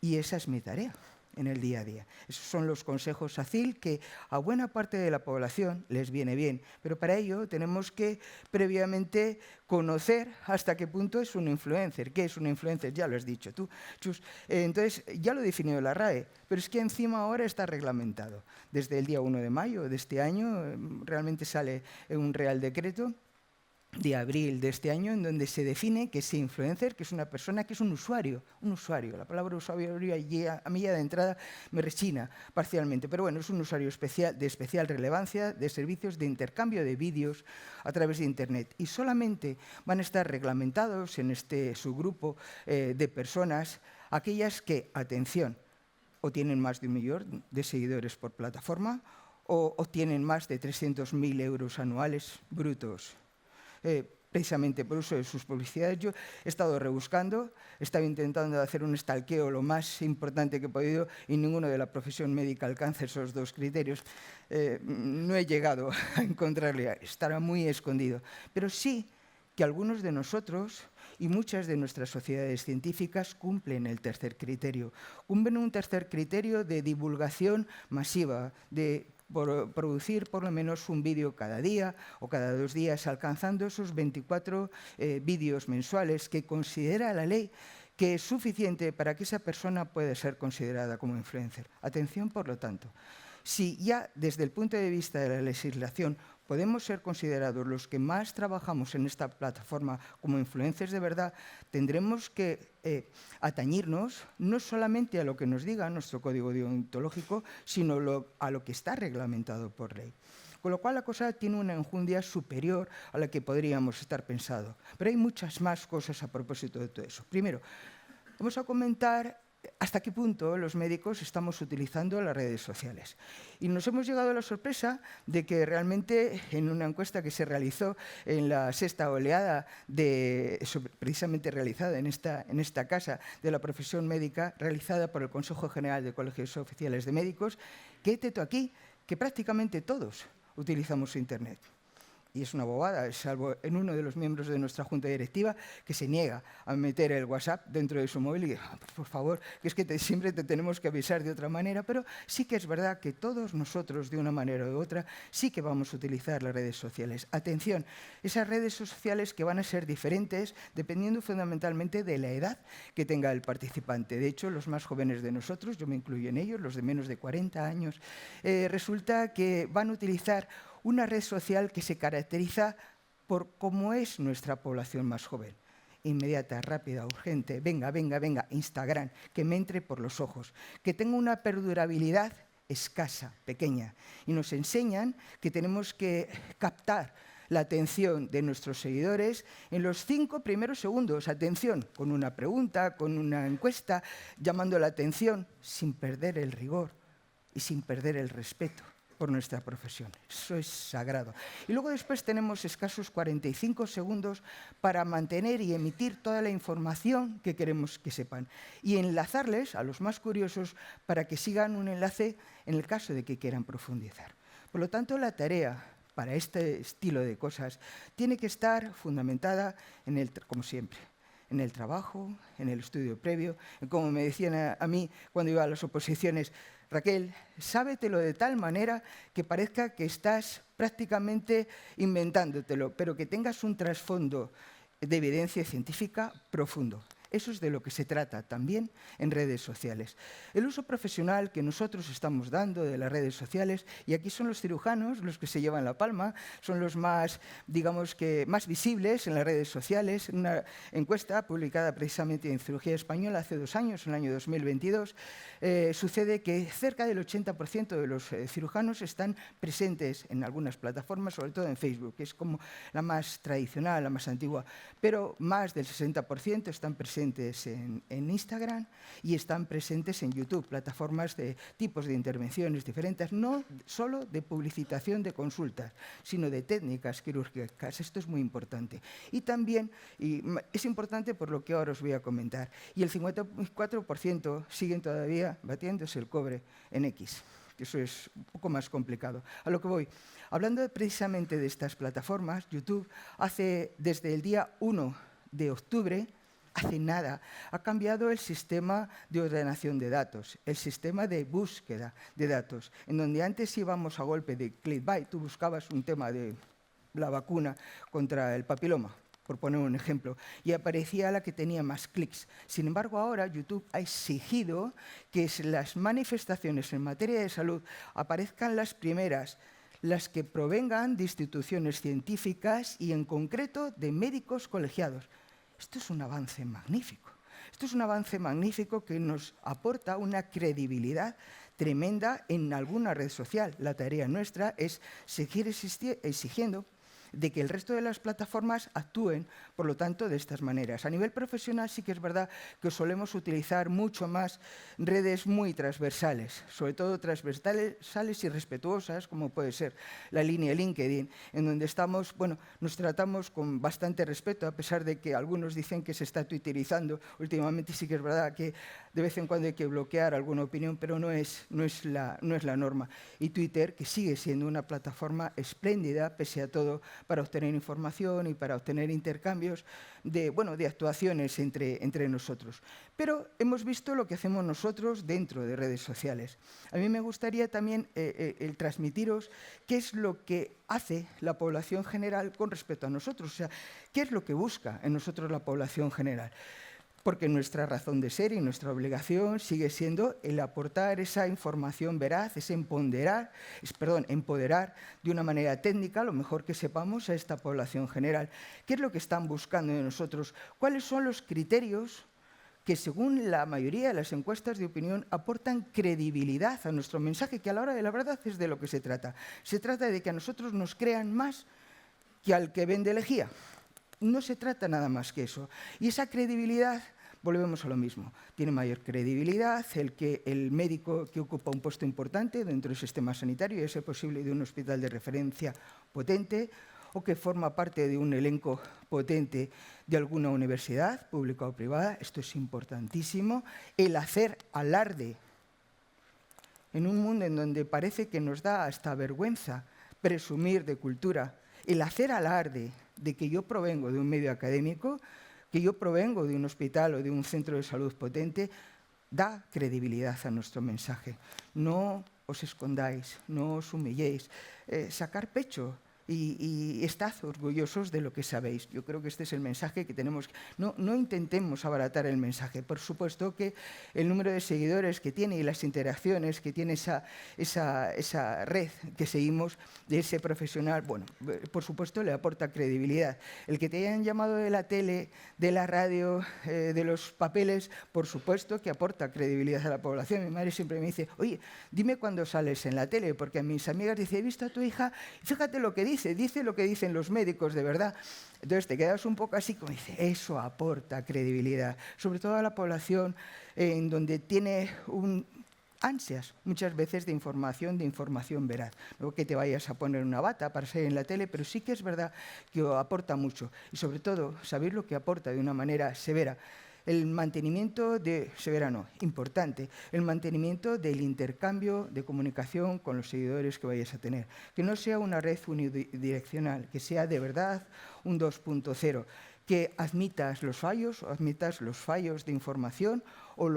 Y esa es mi tarea en el día a día. Esos son los consejos SACIL que a buena parte de la población les viene bien, pero para ello tenemos que previamente conocer hasta qué punto es un influencer. ¿Qué es un influencer? Ya lo has dicho tú, Chus. Entonces, ya lo ha definido la RAE, pero es que encima ahora está reglamentado. Desde el día 1 de mayo de este año realmente sale un Real Decreto de abril de este año, en donde se define que ese influencer, que es una persona que es un usuario. La palabra usuario a mí ya de entrada me rechina parcialmente, pero bueno, es un usuario de especial relevancia de servicios de intercambio de vídeos a través de Internet. Y solamente van a estar reglamentados en este subgrupo de personas aquellas que, atención, o tienen más de 1 millón de seguidores por plataforma o tienen más de 300.000 euros anuales brutos. Precisamente por uso de sus publicidades. Yo he estado rebuscando, he estado intentando hacer un stalkeo lo más importante que he podido y ninguno de la profesión médica alcanza esos 2 criterios. No he llegado a encontrarle, estará muy escondido. Pero sí que algunos de nosotros y muchas de nuestras sociedades científicas cumplen el tercer criterio. Cumplen un tercer criterio de divulgación masiva, de producir por lo menos un vídeo cada día o cada 2 días, alcanzando esos 24 vídeos mensuales que considera la ley que es suficiente para que esa persona pueda ser considerada como influencer. Atención, por lo tanto, si ya desde el punto de vista de la legislación podemos ser considerados los que más trabajamos en esta plataforma como influencers de verdad, tendremos que atañirnos no solamente a lo que nos diga nuestro código deontológico, sino a lo que está reglamentado por ley. Con lo cual la cosa tiene una enjundia superior a la que podríamos estar pensando. Pero hay muchas más cosas a propósito de todo eso. Primero, vamos a comentar hasta qué punto los médicos estamos utilizando las redes sociales. Y nos hemos llegado a la sorpresa de que realmente en una encuesta que se realizó en la 6ª oleada, precisamente realizada en esta casa de la profesión médica, realizada por el Consejo General de Colegios Oficiales de Médicos, que teto aquí, que prácticamente todos utilizamos Internet. Y es una bobada, salvo en uno de los miembros de nuestra junta directiva que se niega a meter el WhatsApp dentro de su móvil y dice, por favor, que es que siempre te tenemos que avisar de otra manera, pero sí que es verdad que todos nosotros, de una manera u otra, sí que vamos a utilizar las redes sociales. Atención, esas redes sociales que van a ser diferentes dependiendo fundamentalmente de la edad que tenga el participante. De hecho, los más jóvenes de nosotros, yo me incluyo en ellos, los de menos de 40 años, resulta que van a utilizar una red social que se caracteriza por cómo es nuestra población más joven. Inmediata, rápida, urgente, venga, Instagram, que me entre por los ojos, que tenga una perdurabilidad escasa, pequeña. Y nos enseñan que tenemos que captar la atención de nuestros seguidores en los 5 primeros segundos. Atención, con una pregunta, con una encuesta, llamando la atención, sin perder el rigor y sin perder el respeto por nuestra profesión. Eso es sagrado. Y luego después tenemos escasos 45 segundos para mantener y emitir toda la información que queremos que sepan y enlazarles a los más curiosos para que sigan un enlace en el caso de que quieran profundizar. Por lo tanto, la tarea para este estilo de cosas tiene que estar fundamentada como siempre, en el trabajo, en el estudio previo, en como me decían a mí cuando iba a las oposiciones, Raquel, sábetelo de tal manera que parezca que estás prácticamente inventándotelo, pero que tengas un trasfondo de evidencia científica profundo. Eso es de lo que se trata también en redes sociales. El uso profesional que nosotros estamos dando de las redes sociales, y aquí son los cirujanos los que se llevan la palma, son los más, digamos que, más visibles en las redes sociales. Una encuesta publicada precisamente en Cirugía Española hace 2 años, en el año 2022, sucede que cerca del 80% de los cirujanos están presentes en algunas plataformas, sobre todo en Facebook, que es como la más tradicional, la más antigua, pero más del 60% están presentes en Instagram y están presentes en YouTube, plataformas de tipos de intervenciones diferentes, no solo de publicitación de consultas, sino de técnicas quirúrgicas. Esto es muy importante. Y también, y es importante por lo que ahora os voy a comentar, y el 54% siguen todavía batiéndose el cobre en X. Eso es un poco más complicado. A lo que voy. Hablando precisamente de estas plataformas, YouTube desde el día 1 de octubre, hace nada, ha cambiado el sistema de ordenación de datos, el sistema de búsqueda de datos, en donde antes íbamos a golpe de clickbait, tú buscabas un tema de la vacuna contra el papiloma, por poner un ejemplo, y aparecía la que tenía más clics. Sin embargo, ahora YouTube ha exigido que las manifestaciones en materia de salud aparezcan las primeras, las que provengan de instituciones científicas y, en concreto, de médicos colegiados. Esto es un avance magnífico. Esto es un avance magnífico que nos aporta una credibilidad tremenda en alguna red social. La tarea nuestra es seguir exigiendo de que el resto de las plataformas actúen, por lo tanto, de estas maneras. A nivel profesional sí que es verdad que solemos utilizar mucho más redes muy transversales, sobre todo transversales y respetuosas, como puede ser la línea LinkedIn, en donde estamos, bueno, nos tratamos con bastante respeto, a pesar de que algunos dicen que se está twitterizando. Últimamente sí que es verdad que de vez en cuando hay que bloquear alguna opinión, pero no es la norma. Y Twitter, que sigue siendo una plataforma espléndida, pese a todo, para obtener información y para obtener intercambios de actuaciones entre nosotros. Pero hemos visto lo que hacemos nosotros dentro de redes sociales. A mí me gustaría también el transmitiros qué es lo que hace la población general con respecto a nosotros, o sea, qué es lo que busca en nosotros la población general. Porque nuestra razón de ser y nuestra obligación sigue siendo el aportar esa información veraz, ese empoderar de una manera técnica, lo mejor que sepamos, a esta población general. ¿Qué es lo que están buscando de nosotros? ¿Cuáles son los criterios que, según la mayoría de las encuestas de opinión, aportan credibilidad a nuestro mensaje, que a la hora de la verdad es de lo que se trata? Se trata de que a nosotros nos crean más que al que vende lejía. No se trata nada más que eso. Y esa credibilidad, volvemos a lo mismo, tiene mayor credibilidad el médico que ocupa un puesto importante dentro del sistema sanitario, y a ser posible de un hospital de referencia potente, o que forma parte de un elenco potente de alguna universidad, pública o privada. Esto es importantísimo. El hacer alarde en un mundo en donde parece que nos da hasta vergüenza presumir de cultura, el hacer alarde de que yo provengo de un medio académico, que yo provengo de un hospital o de un centro de salud potente, da credibilidad a nuestro mensaje. No os escondáis, no os humilléis, sacar pecho y estad orgullosos de lo que sabéis. Yo creo que este es el mensaje que tenemos. No intentemos abaratar el mensaje. Por supuesto que el número de seguidores que tiene y las interacciones que tiene esa red que seguimos de ese profesional, bueno, por supuesto le aporta credibilidad. El que te hayan llamado de la tele, de la radio, de los papeles, por supuesto que aporta credibilidad a la población. Mi madre siempre me dice, oye, dime cuándo sales en la tele, porque a mis amigas dicen, he visto a tu hija, fíjate lo que dice lo que dicen los médicos de verdad. Entonces te quedas un poco así como dice, eso aporta credibilidad, sobre todo a la población en donde tiene ansias muchas veces de información veraz. No que te vayas a poner una bata para salir en la tele, pero sí que es verdad que aporta mucho. Y sobre todo, saber lo que aporta de una manera severa. El mantenimiento importante, el mantenimiento del intercambio de comunicación con los seguidores que vayas a tener. Que no sea una red unidireccional, que sea de verdad un 2.0, que admitas los fallos o admitas los fallos de información o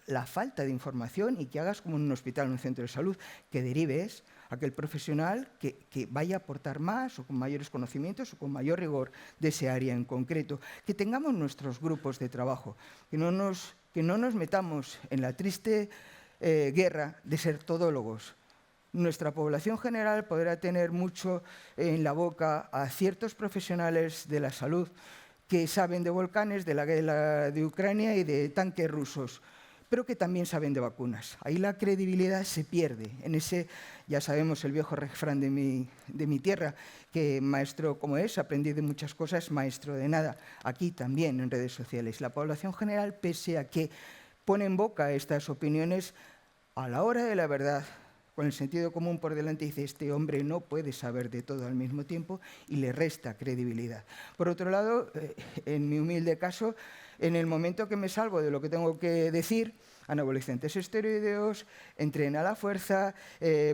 la falta de información y que hagas como en un hospital, en un centro de salud, que derives a aquel profesional que vaya a aportar más o con mayores conocimientos o con mayor rigor de ese área en concreto. Que tengamos nuestros grupos de trabajo, que no nos metamos en la triste guerra de ser todólogos. Nuestra población general podrá tener mucho en la boca a ciertos profesionales de la salud que saben de volcanes, de la guerra de Ucrania y de tanques rusos, pero que también saben de vacunas. Ahí la credibilidad se pierde. En ese, ya sabemos, el viejo refrán de mi tierra, que maestro como es, aprendí de muchas cosas, maestro de nada. Aquí también en redes sociales. La población general, pese a que pone en boca estas opiniones, a la hora de la verdad, con el sentido común por delante, dice, este hombre no puede saber de todo al mismo tiempo y le resta credibilidad. Por otro lado, en mi humilde caso, en el momento que me salgo de lo que tengo que decir, anabolizantes esteroideos, entrena a la fuerza,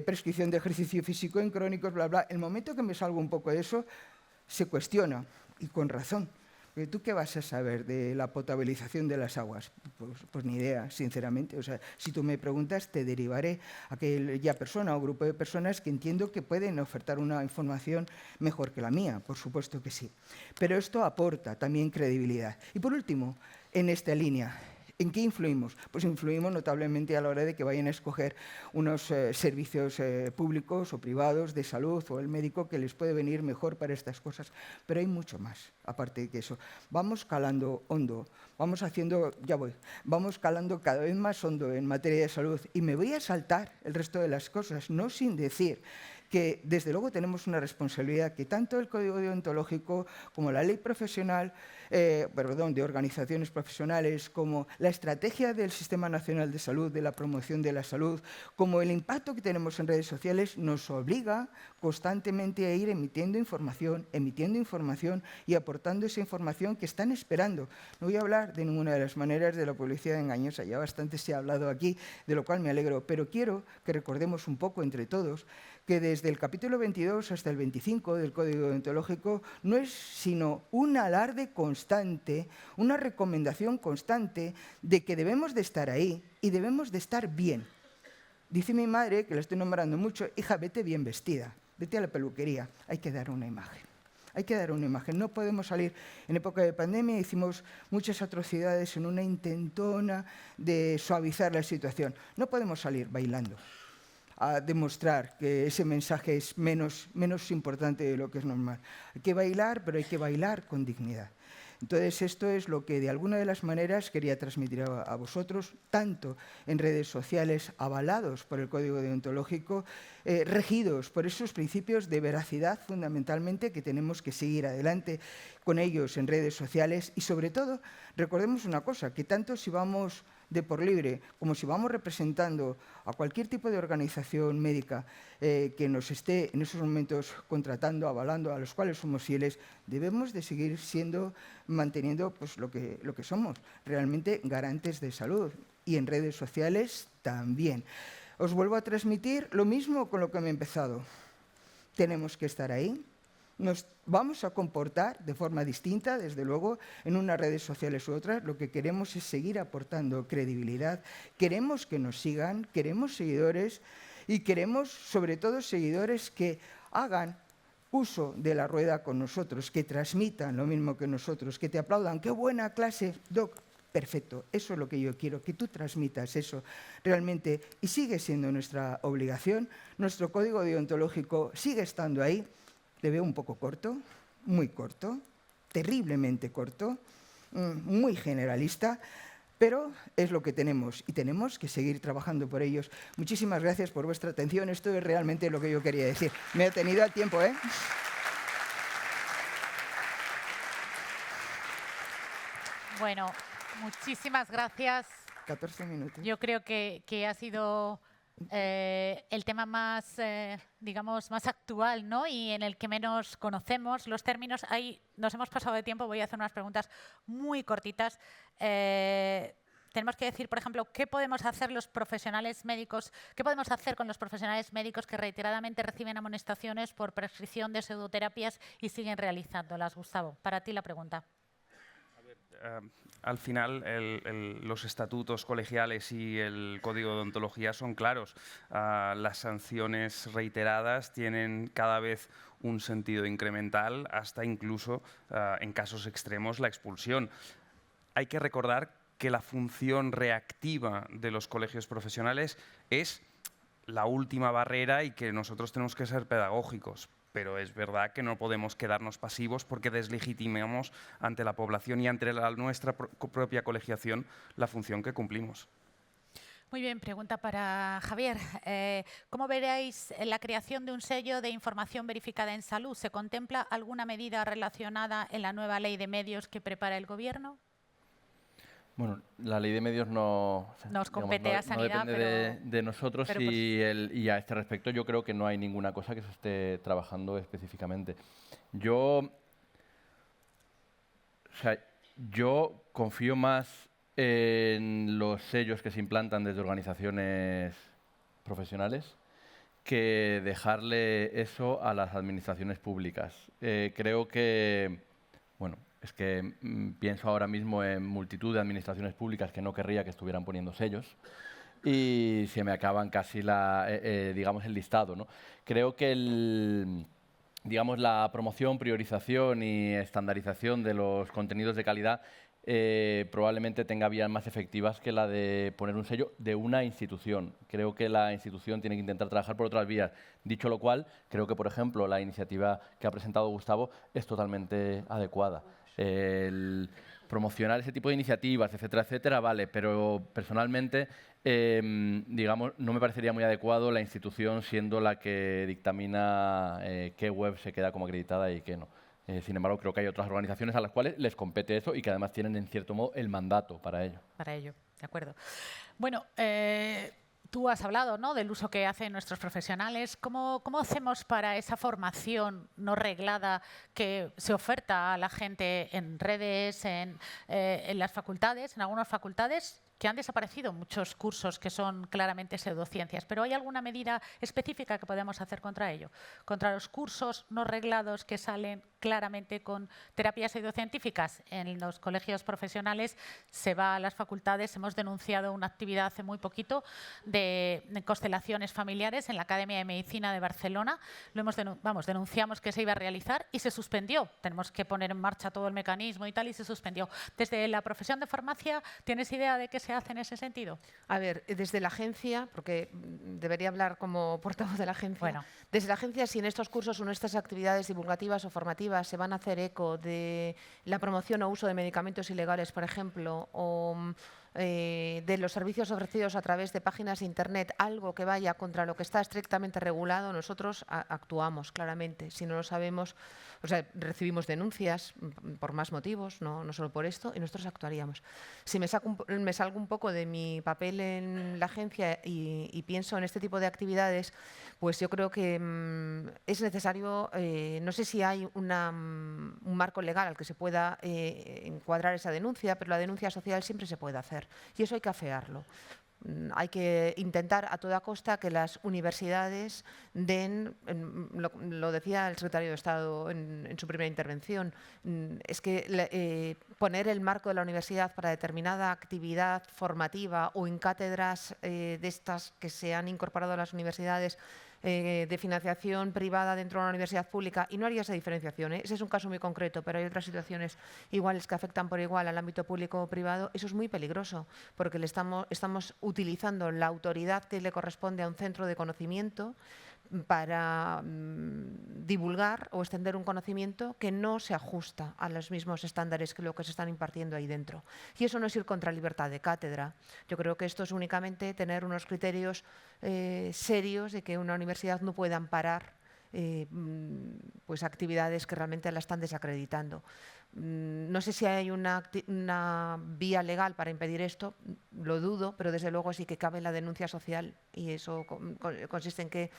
prescripción de ejercicio físico en crónicos, bla, bla, el momento que me salgo un poco de eso, se cuestiona, y con razón. ¿Tú qué vas a saber de la potabilización de las aguas? Pues ni idea, sinceramente. O sea, si tú me preguntas, te derivaré a aquella persona o grupo de personas que entiendo que pueden ofertar una información mejor que la mía, por supuesto que sí. Pero esto aporta también credibilidad. Y por último, en esta línea, ¿en qué influimos? Pues influimos notablemente a la hora de que vayan a escoger unos servicios públicos o privados de salud o el médico que les puede venir mejor para estas cosas. Pero hay mucho más, aparte de que eso. Vamos calando hondo, vamos calando cada vez más hondo en materia de salud y me voy a saltar el resto de las cosas, no sin decir que desde luego tenemos una responsabilidad que tanto el Código Deontológico como la ley profesional, de organizaciones profesionales, como la estrategia del Sistema Nacional de Salud, de la promoción de la salud, como el impacto que tenemos en redes sociales, nos obliga constantemente a ir emitiendo información y aportando esa información que están esperando. No voy a hablar de ninguna de las maneras de la publicidad engañosa, ya bastante se ha hablado aquí, de lo cual me alegro, pero quiero que recordemos un poco entre todos que desde el capítulo 22 hasta el 25 del Código Deontológico no es sino un alarde constante, una recomendación constante de que debemos de estar ahí y debemos de estar bien. Dice mi madre, que la estoy nombrando mucho, hija, vete bien vestida, vete a la peluquería, hay que dar una imagen. Hay que dar una imagen. No podemos salir. En época de pandemia hicimos muchas atrocidades en una intentona de suavizar la situación. No podemos salir bailando a demostrar que ese mensaje es menos importante de lo que es normal. Hay que bailar, pero hay que bailar con dignidad. Entonces, esto es lo que de alguna de las maneras quería transmitir a vosotros, tanto en redes sociales avalados por el Código Deontológico, regidos por esos principios de veracidad fundamentalmente que tenemos que seguir adelante con ellos en redes sociales y, sobre todo, recordemos una cosa, que tanto si vamos de por libre, como si vamos representando a cualquier tipo de organización médica que nos esté en esos momentos contratando, avalando, a los cuales somos fieles, debemos de seguir manteniendo pues, lo que somos, realmente garantes de salud. Y en redes sociales también. Os vuelvo a transmitir lo mismo con lo que me he empezado. Tenemos que estar ahí. Nos vamos a comportar de forma distinta, desde luego, en unas redes sociales u otras. Lo que queremos es seguir aportando credibilidad. Queremos que nos sigan, queremos seguidores y queremos, sobre todo, seguidores que hagan uso de la rueda con nosotros, que transmitan lo mismo que nosotros, que te aplaudan. ¡Qué buena clase, Doc! Perfecto, eso es lo que yo quiero, que tú transmitas eso realmente. Y sigue siendo nuestra obligación. Nuestro código deontológico sigue estando ahí. Le veo un poco corto, muy corto, terriblemente corto, muy generalista, pero es lo que tenemos y tenemos que seguir trabajando por ellos. Muchísimas gracias por vuestra atención. Esto es realmente lo que yo quería decir. Me he tenido al tiempo, ¿eh? Bueno, muchísimas gracias. 14 minutos. Yo creo que ha sido el tema más, digamos, más actual, ¿no? Y en el que menos conocemos los términos. Ahí nos hemos pasado de tiempo, voy a hacer unas preguntas muy cortitas. Tenemos que decir, por ejemplo, ¿qué podemos hacer los profesionales médicos? ¿Qué podemos hacer con los profesionales médicos que reiteradamente reciben amonestaciones por prescripción de pseudoterapias y siguen realizándolas? Gustavo, para ti la pregunta. al final los estatutos colegiales y el código de ontología son claros. Las sanciones reiteradas tienen cada vez un sentido incremental, hasta incluso, en casos extremos, la expulsión. Hay que recordar que la función reactiva de los colegios profesionales es la última barrera y que nosotros tenemos que ser pedagógicos. Pero es verdad que no podemos quedarnos pasivos porque deslegitimamos ante la población y ante nuestra propia colegiación la función que cumplimos. Muy bien, pregunta para Javier. ¿Cómo veréis la creación de un sello de información verificada en salud? ¿Se contempla alguna medida relacionada en la nueva ley de medios que prepara el Gobierno? Bueno, la ley de medios no compete a Sanidad, no depende de nosotros y a este respecto yo creo que no hay ninguna cosa que se esté trabajando específicamente. Yo confío más en los sellos que se implantan desde organizaciones profesionales que dejarle eso a las administraciones públicas. Creo que, bueno, es que pienso ahora mismo en multitud de administraciones públicas que no querría que estuvieran poniendo sellos y se me acaban casi digamos, el listado, ¿no? Creo que digamos, la promoción, priorización y estandarización de los contenidos de calidad probablemente tenga vías más efectivas que la de poner un sello de una institución. Creo que la institución tiene que intentar trabajar por otras vías. Dicho lo cual, creo que, por ejemplo, la iniciativa que ha presentado Gustavo es totalmente adecuada. El promocionar ese tipo de iniciativas, etcétera, etcétera, vale, pero personalmente, digamos, no me parecería muy adecuado la institución siendo la que dictamina qué web se queda como acreditada y qué no. Sin embargo, creo que hay otras organizaciones a las cuales les compete eso y que además tienen, en cierto modo, el mandato para ello. Para ello, de acuerdo. Bueno, tú has hablado, ¿no?, del uso que hacen nuestros profesionales. ¿Cómo hacemos para esa formación no reglada que se oferta a la gente en redes, en las facultades, en algunas facultades, que han desaparecido muchos cursos que son claramente pseudociencias? ¿Pero hay alguna medida específica que podemos hacer contra ello? Contra los cursos no reglados que salen claramente con terapias pseudocientíficas. En los colegios profesionales se va a las facultades. Hemos denunciado una actividad hace muy poquito de constelaciones familiares en la Academia de Medicina de Barcelona. Denunciamos que se iba a realizar y se suspendió. Tenemos que poner en marcha todo el mecanismo y tal, y se suspendió. Desde la profesión de farmacia, ¿tienes idea de qué se hace en ese sentido? A ver, desde la agencia, porque debería hablar como portavoz de la agencia, Bueno. Desde la agencia, si en estos cursos o en estas actividades divulgativas o formativas se van a hacer eco de la promoción o uso de medicamentos ilegales, por ejemplo, o de los servicios ofrecidos a través de páginas de Internet, algo que vaya contra lo que está estrictamente regulado, nosotros actuamos claramente. Si no lo sabemos, o sea, recibimos denuncias por más motivos, no solo por esto, y nosotros actuaríamos. Si me salgo un poco de mi papel en la agencia y pienso en este tipo de actividades, pues yo creo que es necesario, no sé si hay un marco legal al que se pueda encuadrar esa denuncia, pero la denuncia social siempre se puede hacer y eso hay que afearlo. Hay que intentar a toda costa que las universidades den, lo decía el secretario de Estado en su primera intervención, es que poner el marco de la universidad para determinada actividad formativa o en cátedras de estas que se han incorporado a las universidades de financiación privada dentro de una universidad pública, y no haría esa diferenciación, ese es un caso muy concreto, pero hay otras situaciones iguales que afectan por igual al ámbito público o privado. Eso es muy peligroso porque estamos utilizando la autoridad que le corresponde a un centro de conocimiento para divulgar o extender un conocimiento que no se ajusta a los mismos estándares que lo que se están impartiendo ahí dentro. Y eso no es ir contra libertad de cátedra. Yo creo que esto es únicamente tener unos criterios serios de que una universidad no pueda amparar pues actividades que realmente la están desacreditando. No sé si hay una vía legal para impedir esto, lo dudo, pero desde luego sí que cabe la denuncia social, y eso consiste en que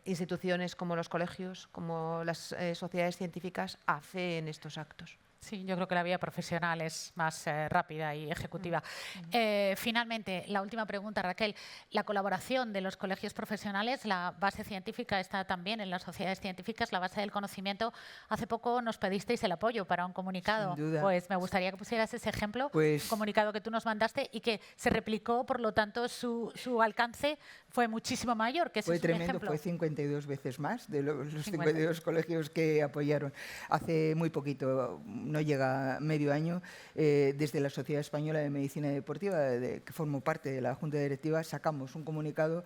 instituciones como los colegios, como las sociedades científicas, afeen estos actos. Sí, yo creo que la vía profesional es más rápida y ejecutiva. Finalmente, la última pregunta, Raquel. La colaboración de los colegios profesionales, la base científica está también en las sociedades científicas, la base del conocimiento. Hace poco nos pedisteis el apoyo para un comunicado. Sin duda. Pues me gustaría que pusieras ese ejemplo, Pues- un comunicado que tú nos mandaste y que se replicó, por lo tanto su alcance fue muchísimo mayor. Que ese Fue es un tremendo, ejemplo. fue 52 veces más de los 50. 52 colegios que apoyaron. Hace muy poquito, no llega medio año, desde la Sociedad Española de Medicina Deportiva, que formo parte de la Junta Directiva, sacamos un comunicado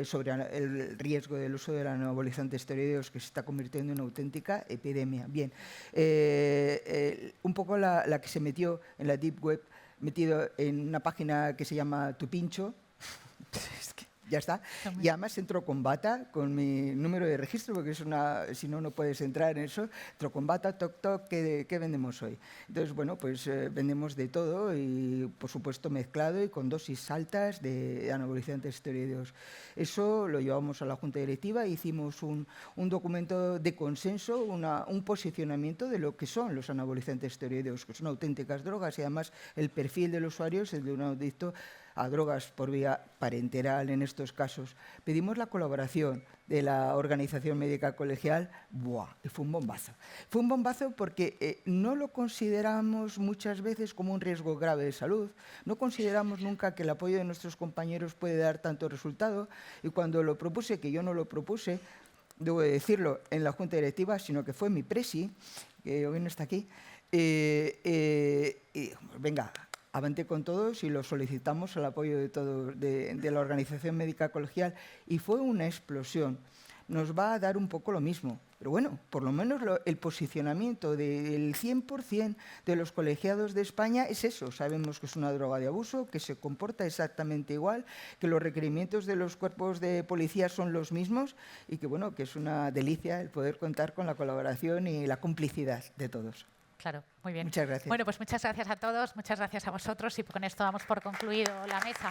sobre el riesgo del uso del anabolizante esteroideos, que se está convirtiendo en una auténtica epidemia. Bien, un poco la que se metió en la Deep Web, metido en una página que se llama Tu Pincho. Es que ya está. Y además entró con bata, con mi número de registro, porque es si no, no puedes entrar en eso. Entró con bata, toc, toc, ¿qué vendemos hoy? Entonces, bueno, pues vendemos de todo y, por supuesto, mezclado y con dosis altas de anabolizantes esteroideos. Eso lo llevamos a la Junta Directiva e hicimos un documento de consenso, un posicionamiento de lo que son los anabolizantes esteroideos, que son auténticas drogas y además el perfil del usuario es el de un adicto a drogas por vía parenteral en estos casos. Pedimos la colaboración de la Organización Médica Colegial. ¡Buah! Y fue un bombazo. Fue un bombazo porque no lo consideramos muchas veces como un riesgo grave de salud, no consideramos nunca que el apoyo de nuestros compañeros puede dar tanto resultado, y cuando lo propuse, que yo no lo propuse, debo de decirlo, en la Junta Directiva, sino que fue mi presi, que hoy no está aquí, venga, avante con todos y lo solicitamos el apoyo de la Organización Médica Colegial y fue una explosión. Nos va a dar un poco lo mismo, pero bueno, por lo menos el posicionamiento del 100% de los colegiados de España es eso. Sabemos que es una droga de abuso, que se comporta exactamente igual, que los requerimientos de los cuerpos de policía son los mismos y que, bueno, que es una delicia el poder contar con la colaboración y la complicidad de todos. Claro, muy bien. Muchas gracias. Bueno, pues muchas gracias a todos, muchas gracias a vosotros y con esto damos por concluido la mesa.